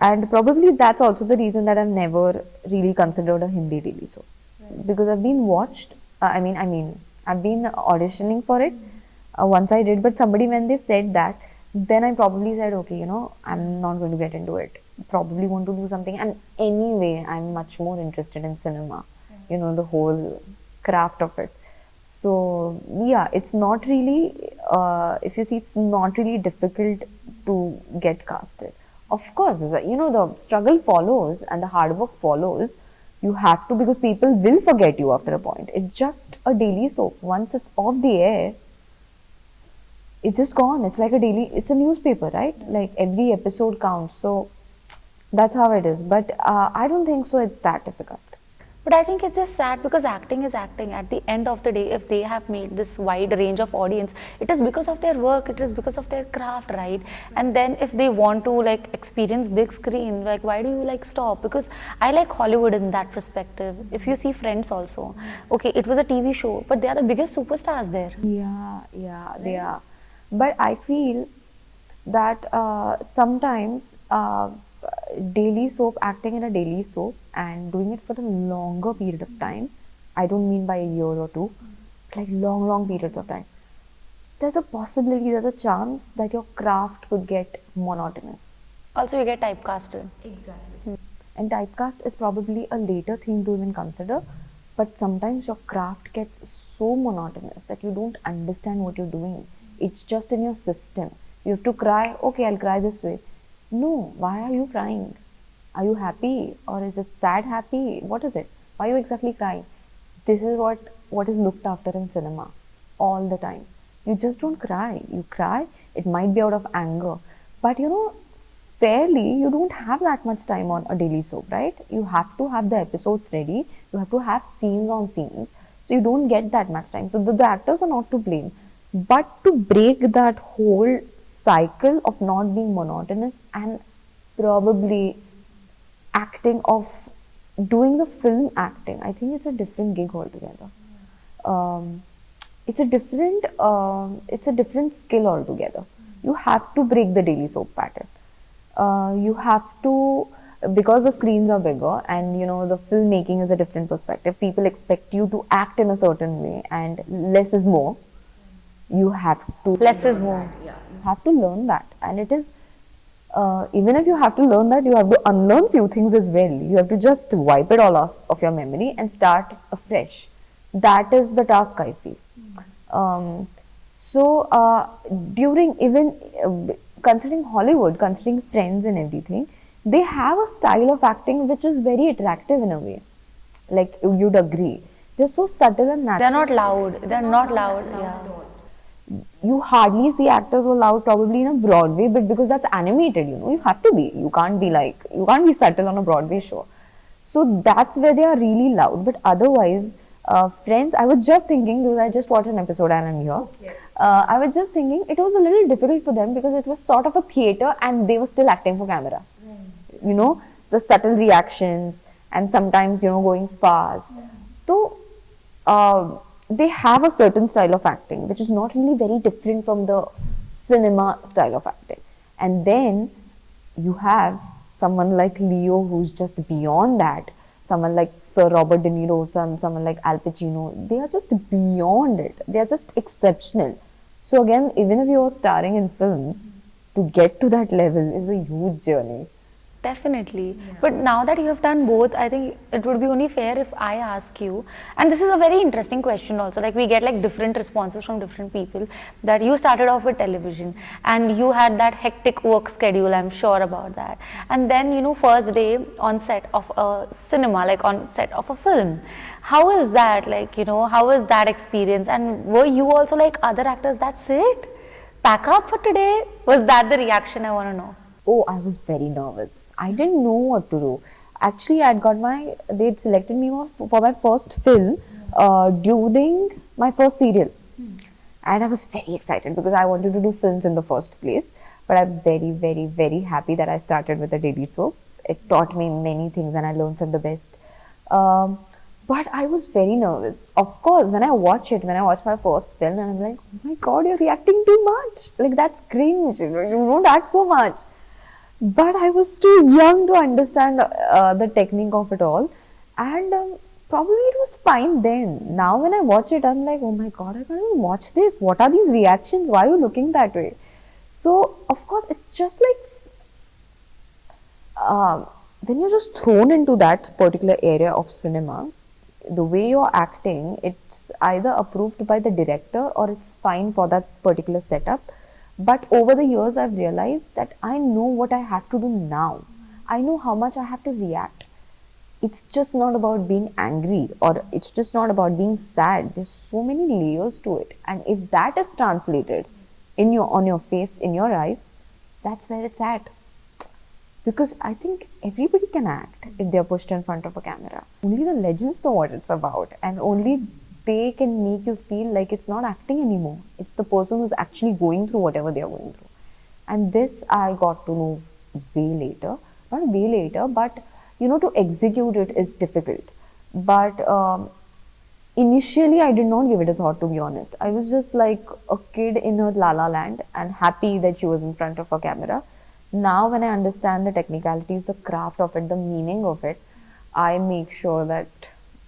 And probably that's also the reason that I've never really considered a Hindi daily soap. Right. Because I've been watched, I've been auditioning for it. Once I did, but somebody, when they said that, then I probably said, okay, I'm not going to get into it. Probably want to do something. And anyway, I'm much more interested in cinema, the whole craft of it. So, yeah, it's not really, if you see, it's not really difficult to get casted. Of course, the struggle follows and the hard work follows. You have to, because people will forget you after a point. It's just a daily soap. Once it's off the air, it's just gone. It's like it's a newspaper, right? Like every episode counts. So that's how it is. But I don't think so it's that difficult. But I think it's just sad because acting is acting. At the end of the day, if they have made this wide range of audience, it is because of their work, it is because of their craft, right? And then if they want to experience big screen, why do you stop? Because I like Hollywood in that perspective. If you see Friends also, okay, it was a TV show, but they are the biggest superstars there. Yeah, they are. But I feel that sometimes daily soap, acting in a daily soap and doing it for a longer period of time, I don't mean by a year or two, like long periods of time, there's a possibility, there's a chance that your craft could get monotonous. Also, you get typecasted. Exactly. And typecast is probably a later thing to even consider, but sometimes your craft gets so monotonous that you don't understand what you're doing. It's just in your system. You have to cry, okay, I'll cry this way. No, why are you crying? Are you happy or is it sad happy? What is it? Why are you exactly crying? This is what is looked after in cinema all the time. You just don't cry. You cry, it might be out of anger. But fairly, you don't have that much time on a daily soap, right? You have to have the episodes ready. You have to have scenes on scenes. So you don't get that much time. So the actors are not to blame. But to break that whole cycle of not being monotonous and probably acting of doing the film acting, I think it's a different gig altogether. It's a different skill altogether. You have to break the daily soap pattern. You have to, because the screens are bigger and the filmmaking is a different perspective. People expect you to act in a certain way, and less is more. You have to less is more. You have to learn that, and it is even if you have to learn that, you have to unlearn few things as well. You have to just wipe it all off of your memory and start afresh. That is the task, I feel. During even considering Hollywood, considering Friends and everything, they have a style of acting which is very attractive in a way. Like you'd agree, they're so subtle and natural. They're not loud. They're not loud. Yeah. You hardly see actors who are loud probably in a Broadway, but because that's animated, you have to be. You can't be subtle on a Broadway show. So that's where they are really loud. But otherwise, Friends, I was just thinking, because I just watched an episode and I'm here. Okay. I was just thinking it was a little difficult for them because it was sort of a theater and they were still acting for camera. The subtle reactions and sometimes, going fast. So, they have a certain style of acting which is not really very different from the cinema style of acting. And then you have someone like Leo who's just beyond that, someone like Sir Robert De Niro, someone like Al Pacino. They are just beyond it. They are just exceptional. So again, even if you are starring in films, to get to that level is a huge journey. Definitely. But now that you have done both, I think it would be only fair if I ask you, and this is a very interesting question also, like we get like different responses from different people, that you started off with television and you had that hectic work schedule, I'm sure about that. And then, first day on set of a cinema, like on set of a film. How is that? Like, how was that experience? And were you also like other actors, that's it? Pack up for today? Was that the reaction? I want to know. Oh, I was very nervous. I didn't know what to do. Actually, they'd selected me for my first film during my first serial. And I was very excited because I wanted to do films in the first place. But I'm very, very, very happy that I started with a daily soap. It taught me many things and I learned from the best. But I was very nervous. Of course, when I watched my first film, and I'm like, oh my God, you're reacting too much. Like, that's cringe. You don't act so much. But I was too young to understand the technique of it all. And probably it was fine then. Now when I watch it, I'm like, oh my God, I can't even watch this. What are these reactions? Why are you looking that way? So, of course, it's just like when you're just thrown into that particular area of cinema, the way you're acting, it's either approved by the director or it's fine for that particular setup. But over the years, I've realized that I know what I have to do now. I know how much I have to react. It's just not about being angry or it's just not about being sad. There's so many layers to it. And if that is translated on your face, in your eyes, that's where it's at. Because I think everybody can act if they're pushed in front of a camera. Only the legends know what it's about, and only they can make you feel like it's not acting anymore. It's the person who's actually going through whatever they're going through. And this I got to know way later. Not way later, but to execute it is difficult. But initially I did not give it a thought, to be honest. I was just like a kid in her La La Land and happy that she was in front of a camera. Now when I understand the technicalities, the craft of it, the meaning of it, I make sure that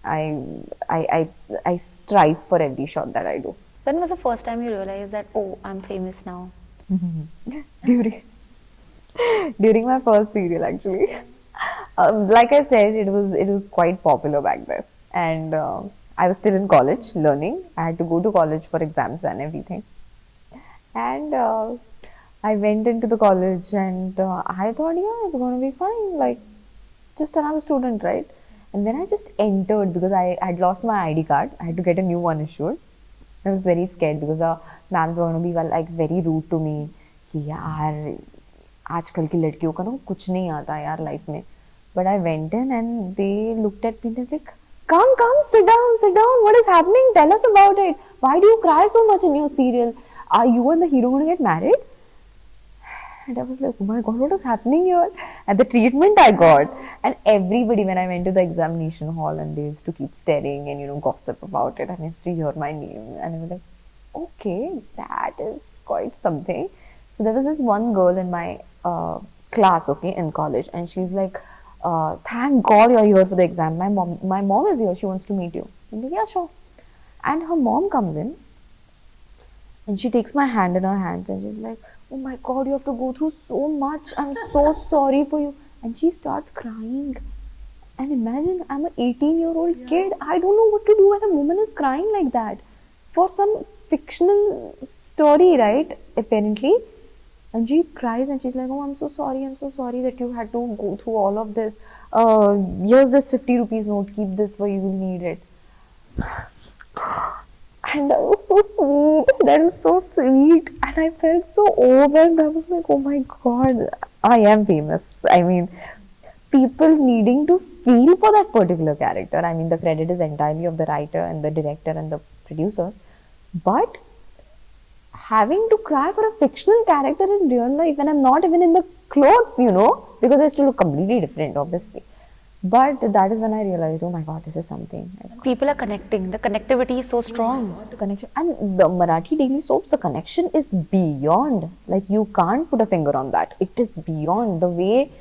I strive for every shot that I do. When was the first time you realized that, oh, I'm famous now? During my first serial, actually. Like I said, it was quite popular back then, and I was still in college learning. I had to go to college for exams and everything, and I went into the college and I thought, yeah, it's going to be fine, like just another student, right? And then I just entered because I had lost my ID card. I had to get a new one issued. I was very scared because the ma'ams were going to be like very rude to me. कि यार आजकल की लड़कियों का ना कुछ नहीं आता यार लाइफ में. But I went in and they looked at me and they're like, come, sit down. What is happening? Tell us about it. Why do you cry so much in your serial? Are you and the hero going to get married? And I was like, oh my God, what is happening here? And the treatment I got. And everybody, when I went to the examination hall and they used to keep staring and, gossip about it. And I used to hear my name. And I was like, okay, that is quite something. So there was this one girl in my class, okay, in college. And she's like, thank God you're here for the exam. My mom is here. She wants to meet you. I'm like, yeah, sure. And her mom comes in. And she takes my hand in her hands and she's like, oh my God, you have to go through so much. I'm so sorry for you. And she starts crying. And imagine, I'm an 18-year-old kid. I don't know what to do when a woman is crying like that. For some fictional story, right? Apparently. And she cries and she's like, oh, I'm so sorry that you had to go through all of this. Here's this 50 rupees note, keep this for you will need it. And that was so sweet. That was so sweet. And I felt so overwhelmed. I was like, oh my God, I am famous. I mean, people needing to feel for that particular character. I mean, the credit is entirely of the writer and the director and the producer. But having to cry for a fictional character in real life when I'm not even in the clothes, you know, because I used to look completely different, obviously. But that is when I realized, oh my God, this is something. People are connecting. The connectivity is so strong. The connection, and the Marathi daily soaps, the connection is beyond. Like, you can't put a finger on that. It is beyond the way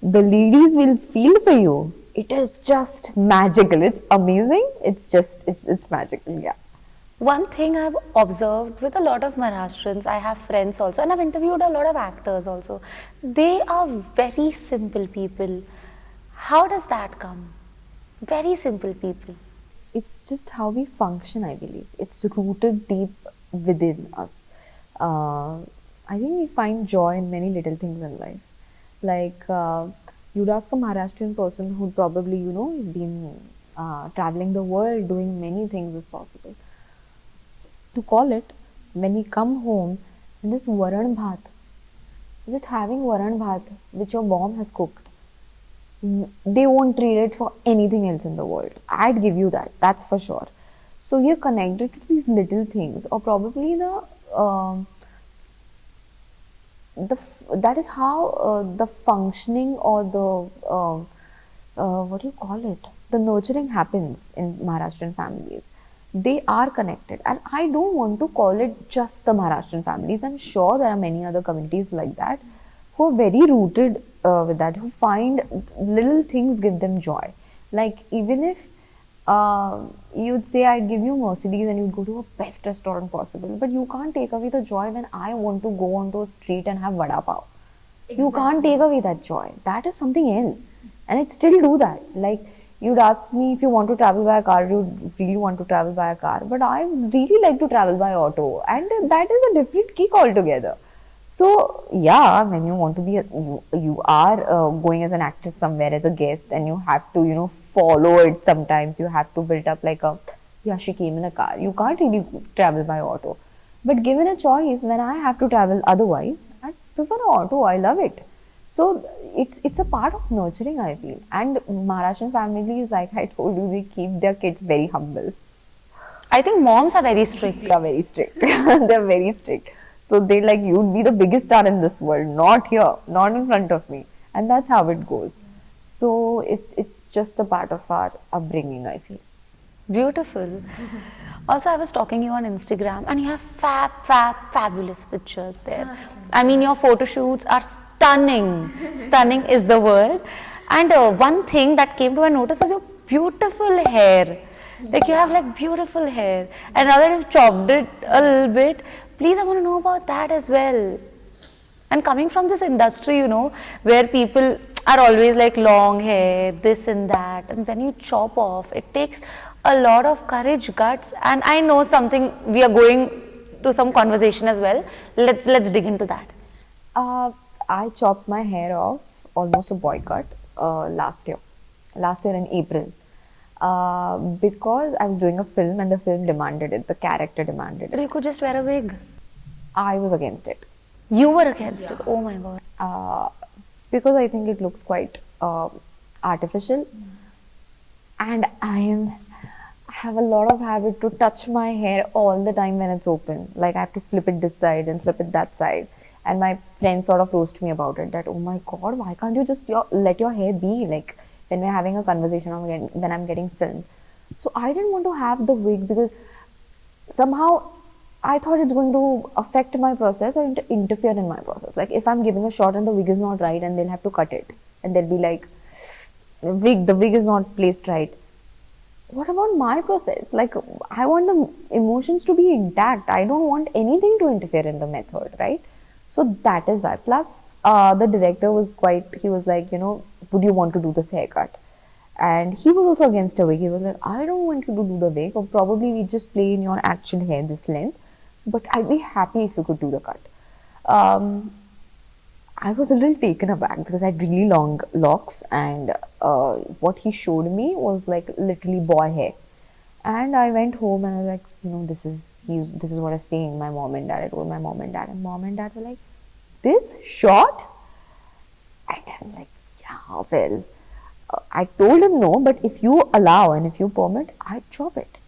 the ladies will feel for you. It is just magical. It's amazing. It's magical. Yeah. One thing I've observed with a lot of Maharashtrians, I have friends also, and I've interviewed a lot of actors also. They are very simple people. How does that come? Very simple people. It's just how we function, I believe. It's rooted deep within us. I think we find joy in many little things in life. Like, you'd ask a Maharashtrian person who'd probably, you know, been traveling the world, doing many things as possible, to call it, when we come home, and this varan bhat, just having varan bhat, which your mom has cooked, they won't trade it for anything else in the world. I'd give you that, that's for sure. So you're connected to these little things, or probably that is how the functioning or the what do you call it? The nurturing happens in Maharashtrian families. They are connected, and I don't want to call it just the Maharashtrian families. I'm sure there are many other communities like that who are very rooted with that, who find little things give them joy. Like, even if you'd say, I'd give you Mercedes and you'd go to a best restaurant possible, but you can't take away the joy when I want to go onto a street and have vada pav. Exactly. You can't take away that joy. That is something else, and I'd still do that. Like, you'd ask me if you want to travel by a car, you really want to travel by a car, but I really like to travel by auto, and that is a different kick altogether. So yeah, when you want to be, you are going as an actress somewhere as a guest, and you have to, you know, follow it. Sometimes you have to build up like a, yeah, she came in a car. You can't really travel by auto. But given a choice, when I have to travel otherwise, I prefer auto. I love it. So it's a part of nurturing, I feel. And Maharashtrian families, like I told you, they keep their kids very humble. I think moms are very strict. They are very strict. They're very strict. So they like, you'd be the biggest star in this world, not here, not in front of me. And that's how it goes. So it's just a part of our upbringing, I feel. Beautiful. Also, I was stalking you on Instagram, and you have fabulous pictures there. I mean, your photo shoots are stunning. Stunning is the word. And one thing that came to my notice was your beautiful hair. Like, you have like beautiful hair. And now that you've chopped it a little bit, please, I want to know about that as well. And coming from this industry, you know, where people are always like long hair, this and that, and when you chop off, it takes a lot of courage, guts, and I know something, we are going to some conversation as well. Let's dig into that. I chopped my hair off, almost a boy cut, last year in April. Because I was doing a film and the film demanded it, the character demanded But it. you could just wear a wig. I was against it. You were against it. Oh my God. Because I think it looks quite artificial, and I have a lot of habit to touch my hair all the time when it's open. Like, I have to flip it this side and flip it that side, and my friends sort of roast me about it, that, oh my God, why can't you just let your hair be, like when we're having a conversation or when I'm getting filmed. So I didn't want to have the wig because somehow I thought it's going to affect my process or interfere in my process. Like, if I'm giving a shot and the wig is not right, and they'll have to cut it, and they'll be like, the wig is not placed right. What about my process? Like, I want the emotions to be intact. I don't want anything to interfere in the method, right? So that is why. Plus, the director was he was like, would you want to do this haircut? And he was also against a wig. He was like, I don't want you to do the wig, or probably we just play in your actual hair this length, but I'd be happy if you could do the cut. I was a little taken aback because I had really long locks, and what he showed me was like literally boy hair. And I went home and I was like, this is what I was saying. My mom and dad. I told my mom and dad, and mom and dad were like, this short? And I'm like, yeah, well, I told him no, but if you allow and if you permit, I'd chop it.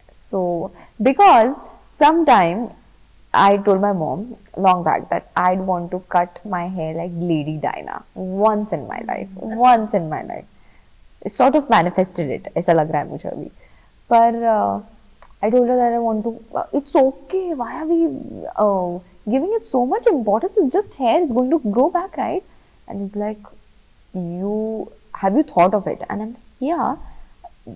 So because sometime I told my mom long back that I'd want to cut my hair like Lady Diana once in my life. Once in my life. It sort of manifested it. ऐसा लग रहा है मुझे अभी. But I told her that I want to. It's okay. Why are we giving it so much importance? It's just hair. It's going to grow back, right? And he's like, have you thought of it? And I'm like, yeah.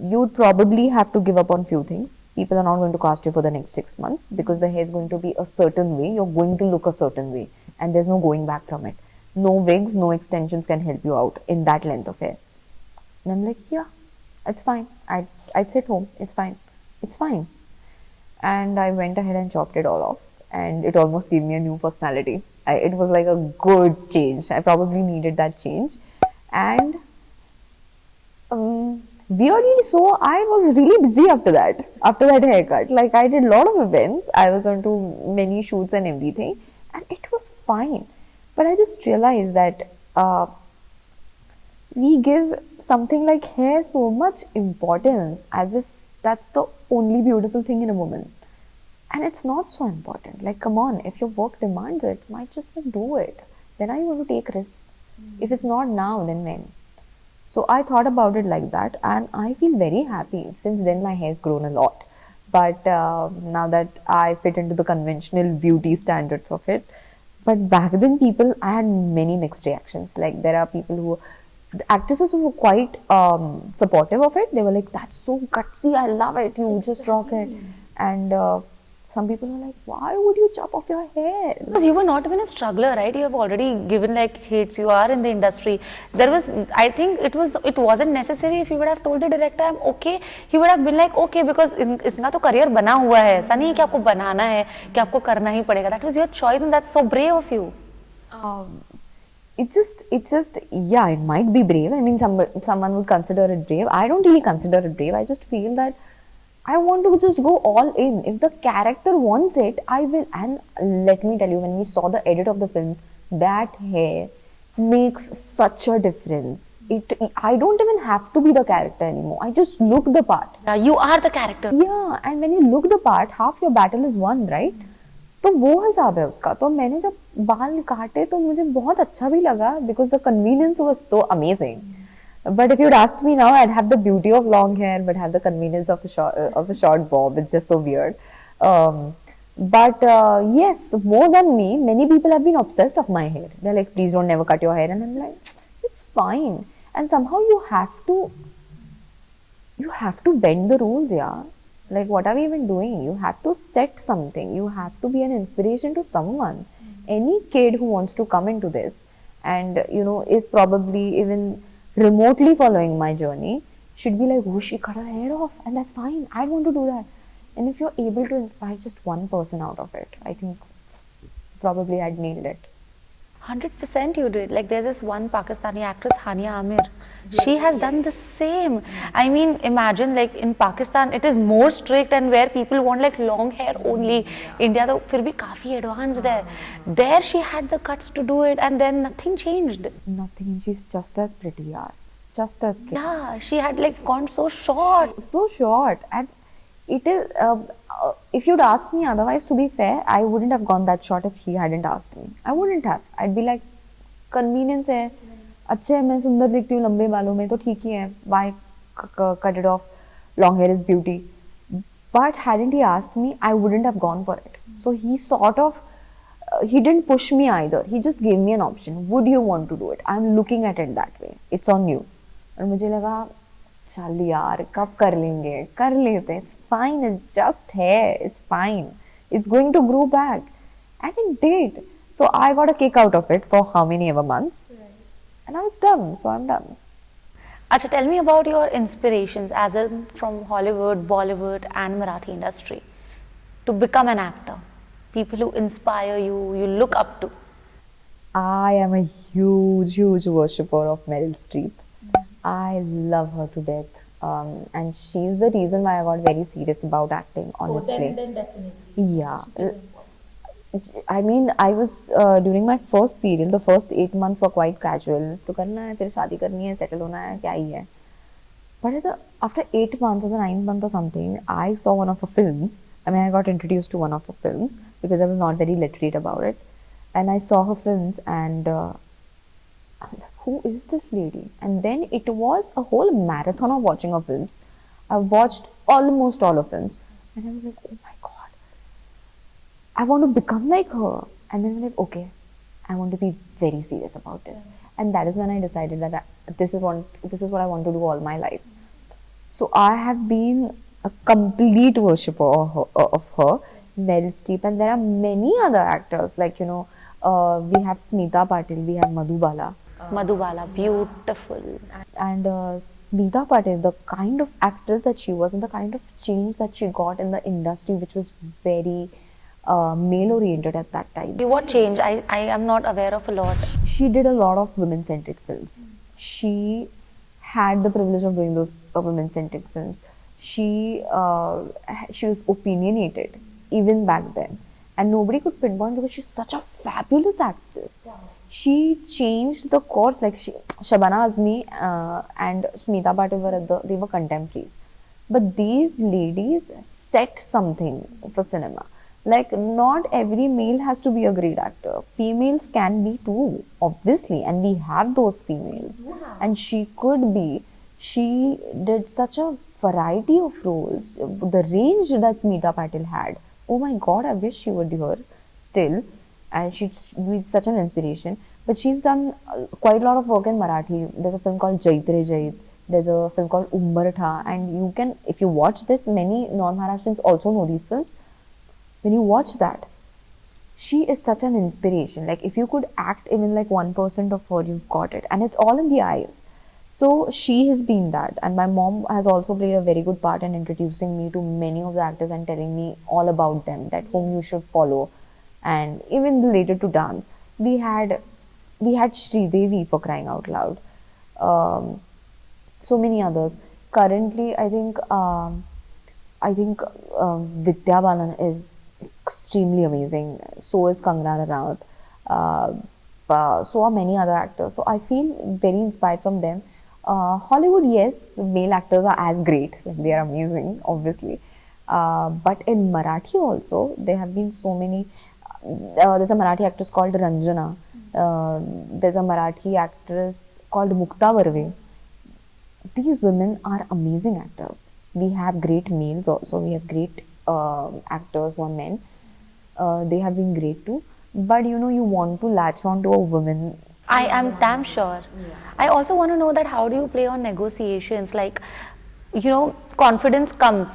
You'd probably have to give up on few things. People are not going to cast you for the next 6 months because the hair is going to be a certain way. You're going to look a certain way, and there's no going back from it. No wigs, no extensions can help you out in that length of hair. And I'm like, yeah, it's fine. I'd sit home. It's fine. It's fine. And I went ahead and chopped it all off, and it almost gave me a new personality. It was like a good change. I probably needed that change, and weirdly so, I was really busy after that haircut. Like, I did a lot of events. I was on to many shoots and everything, and it was fine. But I just realized that we give something like hair so much importance as if that's the only beautiful thing in a woman. And it's not so important. Like, come on, if your work demands it, might just do it. Then are you going to take risks? If it's not now, then when? So I thought about it like that, and I feel very happy. Since then, my hair's grown a lot. But now that I fit into the conventional beauty standards of it, but back then I had many mixed reactions. Like, there are people the actresses who were quite supportive of it. They were like, that's so gutsy, I love it, you just rock it. And some people were like, why would you chop off your hair? Because you were not even a struggler, right? You have already given like hits. You are in the industry. I think it wasn't necessary. If you would have told the director, I'm okay, he would have been like, okay, because इसका तो career बना हुआ है. ऐसा नहीं है कि आपको बनाना है, कि आपको करना ही पड़ेगा. That was your choice, and that's so brave of you. It's just, yeah, it might be brave. I mean, someone would consider it brave. I don't really consider it brave. I just feel that I want to just go all in. If the character wants it, I will. And let me tell you, when we saw the edit of the film, that hair makes such a difference. I don't even have to be the character anymore. I just look the part. You are the character. Yeah, and when you look the part, half your battle is won, right? तो वो हिसाब है उसका. तो मैंने जब बाल काटे तो मुझे बहुत अच्छा भी लगा because the convenience was so amazing. But if you'd asked me now, I'd have the beauty of long hair, but have the convenience of a short bob. It's just so weird. But yes, more than me, many people have been obsessed of my hair. They're like, please don't never cut your hair, and I'm like, it's fine. And somehow you have to bend the rules, yeah. Like, what are we even doing? You have to set something. You have to be an inspiration to someone. Any kid who wants to come into this and is probably even remotely following my journey should be like, oh, she cut her hair off, and that's fine. I want to do that. And if you're able to inspire just one person out of it, I think probably I'd nailed it. 100% you did. Like, there's this one Pakistani actress, Hania Amir. Yes, she has done the same. I mean, imagine, like, in Pakistan, it is more strict, and where people want like long hair only. India, though, फिर भी काफी advanced है. There, she had the guts to do it, and then nothing changed. Nothing. She's just as pretty, yeah. Just as pretty. Yeah, she had like gone so short. So short, and it is. If you'd asked me otherwise, to be fair, I wouldn't have gone that short if he hadn't asked me. I wouldn't have. I'd be like, convenience है, अच्छे मैं सुंदर दिखती हूँ लंबे बालों में तो ठीक ही है. Why cut it off? Long hair is beauty. But hadn't he asked me, I wouldn't have gone for it. So he sort of, he didn't push me either. He just gave me an option. Would you want to do it? I'm looking at it that way. It's on you. और मुझे लगा, चल यार कब कर लेते. It's fine. It's just hair. It's fine. It's going to grow back. And it did. So I got a kick out of it for how many ever months, and now it's done. So I'm done. Acha, tell me about your inspirations as in from Hollywood, Bollywood and Marathi industry to become an actor. People who inspire you, you look up to. I am a huge worshipper of Meryl Streep. I love her to death. And she's the reason why I got very serious about acting, honestly. Then definitely. Yeah. I mean, I was during my first serial, the first 8 months were quite casual. तो करना है, फिर शादी करनी है, settle होना है, क्या ही है. But after 8 months or the 9th month or something, I saw one of her films. I mean, I got introduced to one of her films because I was not very literate about it. And I saw her films and I was like, who is this lady? And then it was a whole marathon of watching her films. I watched almost all her films. And I was like, oh my God, I want to become like her. And then I was like, okay, I want to be very serious about this. And that is when I decided that this is what I want to do all my life. So I have been a complete worshipper of her, Meryl Streep, and there are many other actors like we have Smita Patil, we have Madhubala. Madhubala, beautiful. And Smita Patil, the kind of actress that she was and the kind of change that she got in the industry, which was very male-oriented at that time. What change? I am not aware of a lot. She did a lot of women-centric films. She had the privilege of doing those women-centric films. She was opinionated even back then, and nobody could pinpoint because she's such a fabulous actress. She changed the course. Like Shabana Azmi and Smita Patil they were contemporaries, but these ladies set something for cinema. Like, not every male has to be a great actor. Females can be too, obviously, and we have those females. And she could be. She did such a variety of roles. The range that Smita Patil had. Oh my God, I wish she were here still. And she'd be such an inspiration. But she's done quite a lot of work in Marathi. There's a film called Jaitre Jait. There's a film called Umbartha. And you can, if you watch this, many non-Maharashtrians also know these films. When you watch that, she is such an inspiration. Like, if you could act even like 1% of her, you've got it. And it's all in the eyes. So she has been that. And my mom has also played a very good part in introducing me to many of the actors and telling me all about them, that whom you should follow. And even related to dance, we had Sridevi, for crying out loud. So many others. Currently, I think Vidya Balan is extremely amazing. So is Kangana Ranaut. So are many other actors. So I feel very inspired from them. Hollywood, yes, male actors are as great. Like, they are amazing, obviously. But in Marathi also, there have been so many. There's a Marathi actress called Ranjana. There's a Marathi actress called Mukta Barve. These women are amazing actors. We have great males also. We have great actors who are men. They have been great too. But you want to latch on to a woman. I am damn sure. I also want to know that how do you play on negotiations? Like, confidence comes,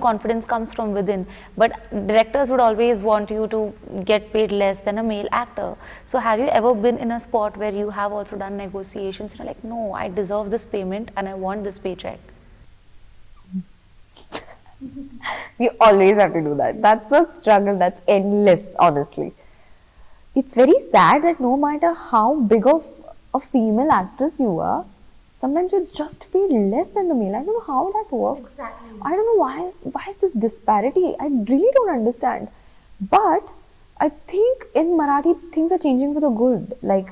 confidence comes from within. But directors would always want you to get paid less than a male actor. So have you ever been in a spot where you have also done negotiations? You're like, no, I deserve this payment and I want this paycheck. We always have to do that. That's a struggle that's endless, honestly. It's very sad that no matter how big of a female actress you are, sometimes you just pay less than the male. I don't know how that works. Exactly. I don't know why is this disparity. I really don't understand. But I think in Marathi things are changing for the good. Like,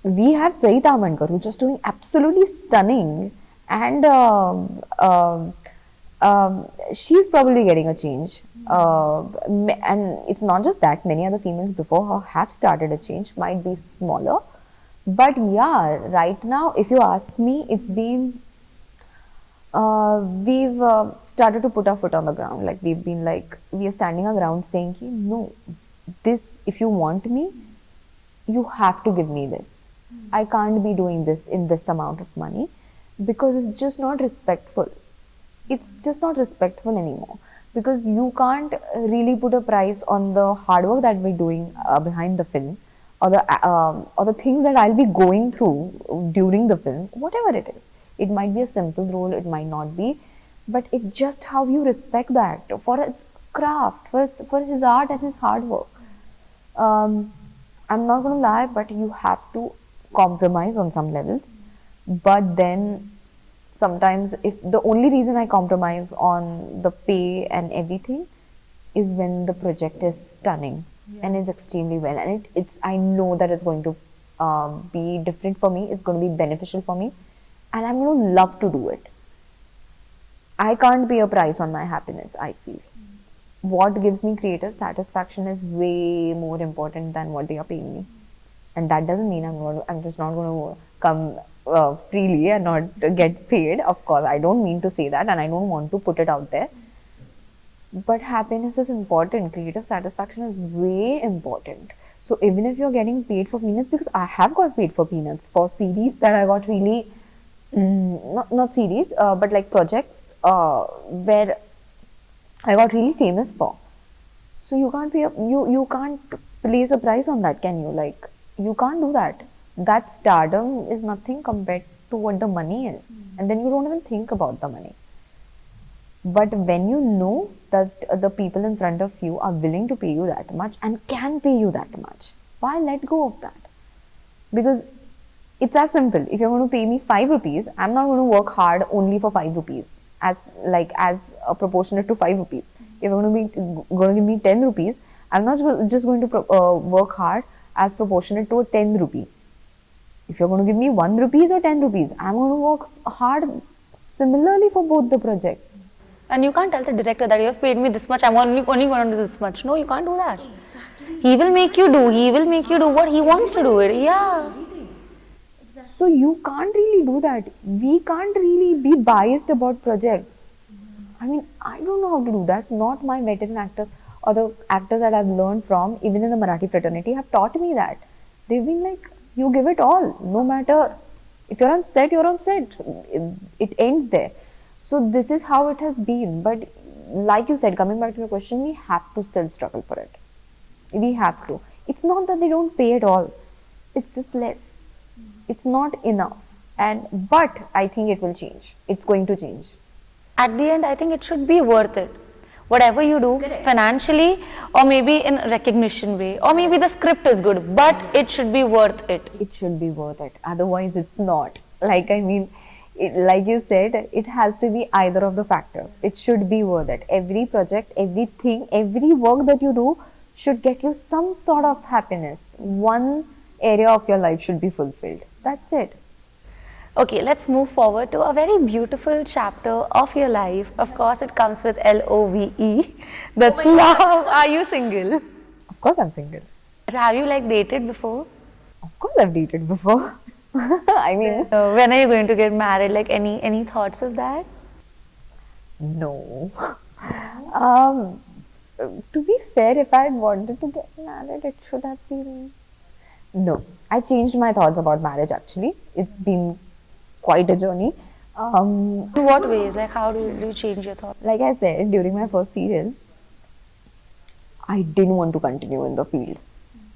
we have Sarita Amankar, who's just doing absolutely stunning, and she's probably getting a change. And it's not just that, many other females before her have started a change, might be smaller. But yeah, right now, if you ask me, it's been, we've started to put our foot on the ground. Like, we've been like, we are standing our ground saying, no, this, if you want me, you have to give me this. I can't be doing this in this amount of money because it's just not respectful. It's just not respectful anymore. because you can't really put a price on the hard work that we're doing behind the film, or the things that I'll be going through during the film, whatever it is. It might be a simple role, it might not be, but it's just how you respect that for its craft, for his art and his hard work. I'm not going to lie, but you have to compromise on some levels. But then sometimes, if the only reason I compromise on the pay and everything is when the project is stunning and is extremely well, and it's I know that it's going to be different for me, it's going to be beneficial for me, and I'm going to love to do it. I can't pay a price on my happiness, I feel. What gives me creative satisfaction is way more important than what they are paying me. And that doesn't mean I'm just not going to come freely and not get paid. Of course, I don't mean to say that, and I don't want to put it out there. But happiness is important. Creative satisfaction is way important. So even if you're getting paid for peanuts, because I have got paid for peanuts for series that I got really, not series, but like projects where I got really famous for. So you can't you can't place a price on that, can you? Like, you can't do that. That stardom is nothing compared to what the money is. And then you don't even think about the money. But when you know that the people in front of you are willing to pay you that much and can pay you that much, why let go of that? Because it's as simple. If you're going to pay me 5 rupees, I'm not going to work hard only for 5 rupees as a proportionate to 5 rupees. If you're going to give me 10 rupees, I'm not just going to work hard as proportionate to a 10 rupee. If you're going to give me 1 rupees or 10 rupees, I'm going to work hard similarly for both the projects. And you can't tell the director that you have paid me this much, I'm only going to do this much. No, you can't do that. Exactly. He will make you do what he wants to do it. Yeah. So you can't really do that. We can't really be biased about projects. I mean, I don't know how to do that. Not my veteran actors or the actors that I've learned from, even in the Marathi fraternity, have taught me that. They've been like, you give it all, no matter. If you're on set, you're on set. It ends there. So this is how it has been. But like you said, coming back to your question, we have to still struggle for it. We have to. It's not that they don't pay at all. It's just less. It's not enough. But I think it will change. It's going to change. At the end, I think it should be worth it. Whatever you do, financially, or maybe in recognition way, or maybe the script is good, but it should be worth it. It should be worth it. Otherwise, it's not. Like you said, it has to be either of the factors. It should be worth it. Every project, everything, every work that you do should get you some sort of happiness. One area of your life should be fulfilled. That's it. Okay, let's move forward to a very beautiful chapter of your life. Of course, it comes with LOVE. That's love. Are you single? Of course, I'm single. Have you dated before? Of course, I've dated before. I mean, when are you going to get married? Any thoughts of that? No. To be fair, if I had wanted to get married, it should have been. No, I changed my thoughts about marriage actually. It's been quite a journey. In what ways? How do you change your thoughts? Like I said, during my first serial, I didn't want to continue in the field.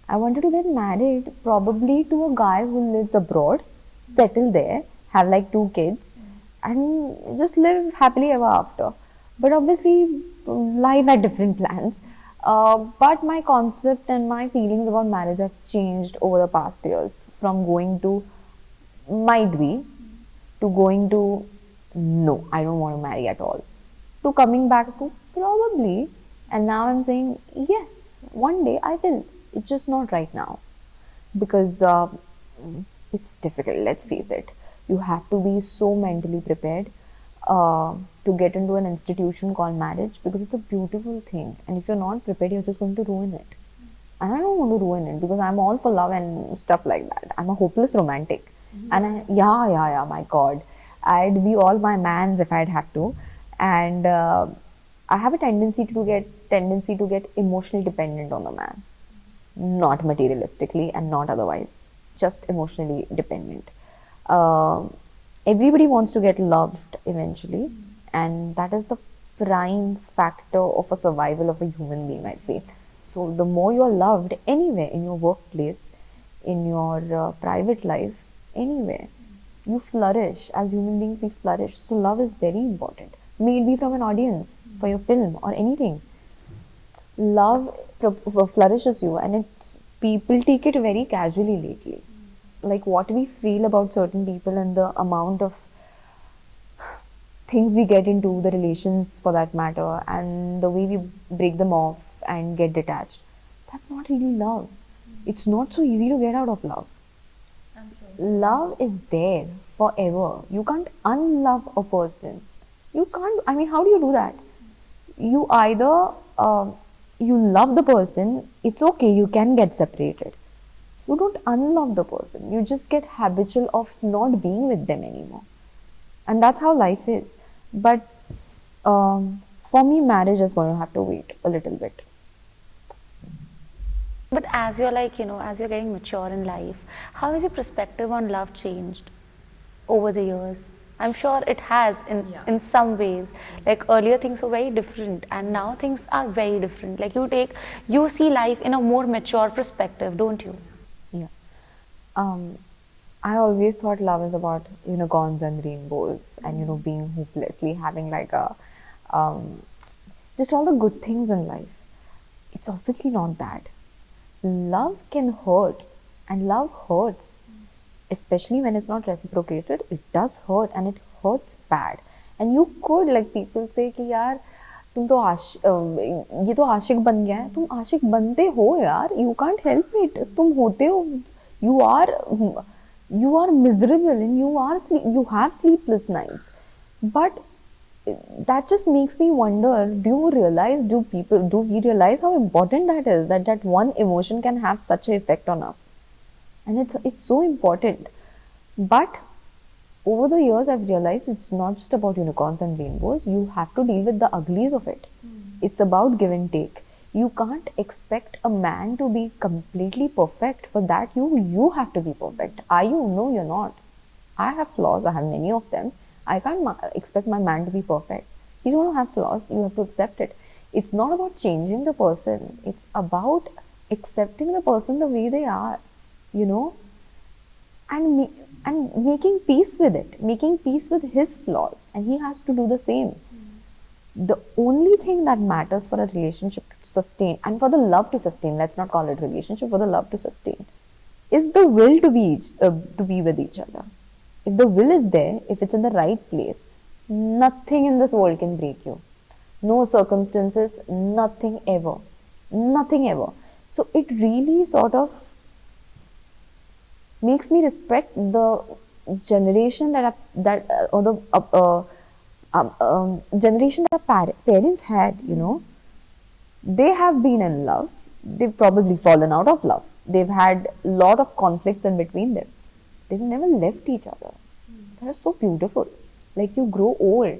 I wanted to get married probably to a guy who lives abroad, settle there, have 2 kids, and just live happily ever after. But obviously, life had different plans. But my concept and my feelings about marriage have changed over the past years, from going to might be to going to no, I don't want to marry at all, to coming back to probably, and now I'm saying yes, one day I will. It's just not right now, because it's difficult, let's face it. You have to be so mentally prepared to get into an institution called marriage, because it's a beautiful thing, and if you're not prepared, you're just going to ruin it. And I don't want to ruin it, because I'm all for love and stuff like that. I'm a hopeless romantic. And my God, I'd be all my mans if I'd have to. And I have a tendency to get emotionally dependent on the man, not materialistically and not otherwise, just emotionally dependent. Everybody wants to get loved eventually, and that is the prime factor of a survival of a human being, I feel. So the more you're loved anywhere, in your workplace, in your private life, anywhere, you flourish. As human beings, we flourish. So love is very important. May it be from an audience, for your film or anything. Love flourishes you, and it's people take it very casually lately. Like what we feel about certain people and the amount of things we get into, the relations for that matter, and the way we break them off and get detached. That's not really love. It's not so easy to get out of love. Love is there forever. You can't unlove a person. You can't, I mean, how do you do that? You either, you love the person, it's okay, you can get separated. You don't unlove the person. You just get habitual of not being with them anymore. And that's how life is. But for me, marriage is going to have to wait a little bit. But as you're like, as you're getting mature in life, how has your perspective on love changed over the years? I'm sure it has in some ways. Like earlier things were very different and now things are very different. Like you see life in a more mature perspective, don't you? Yeah. I always thought love is about unicorns and rainbows and being hopelessly having like a just all the good things in life. It's obviously not that. Love can hurt, and love hurts, especially when it's not reciprocated. It does hurt, and it hurts bad. And you could, like people say कि यार तुम तो ये तो आशिक बन गया है, तुम आशिक बनते हो यार, you can't help it, तुम होते हो, you are miserable and you have sleepless nights. But that just makes me wonder, do we realize how important that is, that one emotion can have such an effect on us? And it's so important. But over the years, I've realized it's not just about unicorns and rainbows. You have to deal with the uglies of it. It's about give and take. You can't expect a man to be completely perfect. For that, you have to be perfect. Are you? No, you're not. I have flaws. I have many of them. I can't expect my man to be perfect. He's going to have flaws. You have to accept it. It's not about changing the person. It's about accepting the person the way they are, and making peace with it, making peace with his flaws, and he has to do the same. The only thing that matters for a relationship to sustain, and for the love to sustain, let's not call it relationship, for the love to sustain, is the will to be with each other. If the will is there, if it's in the right place, nothing in this world can break you. No circumstances, nothing ever. Nothing ever. So it really sort of makes me respect the generation generation that our parents had, They have been in love. They've probably fallen out of love. They've had a lot of conflicts in between them. They've never left each other. That is so beautiful. Like you grow old.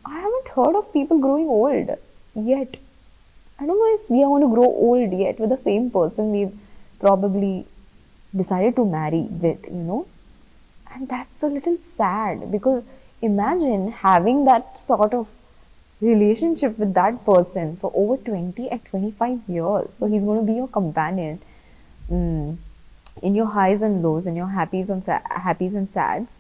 I haven't heard of people growing old yet. I don't know if we are going to grow old yet with the same person we've probably decided to marry with, And that's a little sad, because imagine having that sort of relationship with that person for over 20 and 25 years. So he's going to be your companion in your highs and lows, in your happies and sads.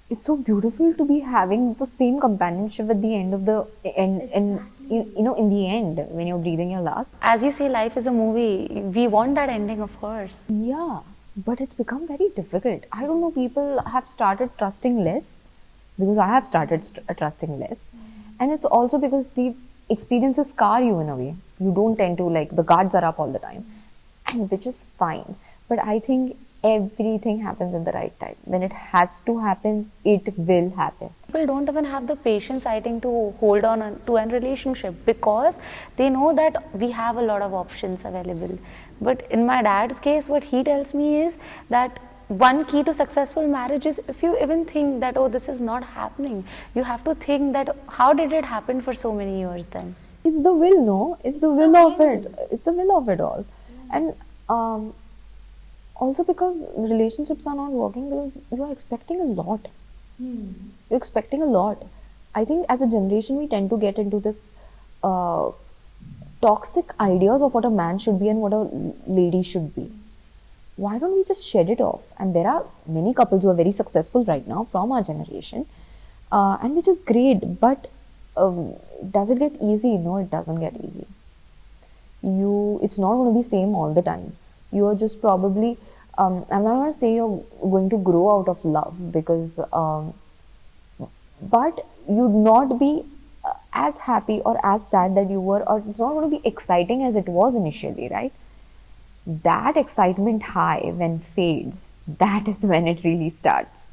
It's so beautiful to be having the same companionship at the end of the in the end, when you're breathing your last. As you say, life is a movie. We want that ending, of course. Yeah, but it's become very difficult. I don't know, people have started trusting less, because I have started trusting less. And it's also because the experiences scar you in a way. You don't tend to, the guards are up all the time, and which is fine. But I think everything happens in the right time. When it has to happen, it will happen. People don't even have the patience, I think, to hold on to a relationship, because they know that we have a lot of options available. But in my dad's case, what he tells me is that one key to successful marriage is, if you even think that, oh, this is not happening, you have to think that, how did it happen for so many years then? It's the will, no? It's the will of it. It's the will of it all. And also because relationships are not working because you are expecting a lot. You're expecting a lot. I think as a generation we tend to get into this uh, toxic ideas of what a man should be and what a lady should be. Why don't we just shed it off? And there are many couples who are very successful right now from our generation, and which is great. But does it get easy? No, it doesn't get easy. It's not going to be same all the time. You are just probably, I'm not going to say you're going to grow out of love, because but you'd not be as happy or as sad that you were, or it's not going to be exciting as it was initially, right? That excitement high when fades, that is when it really starts.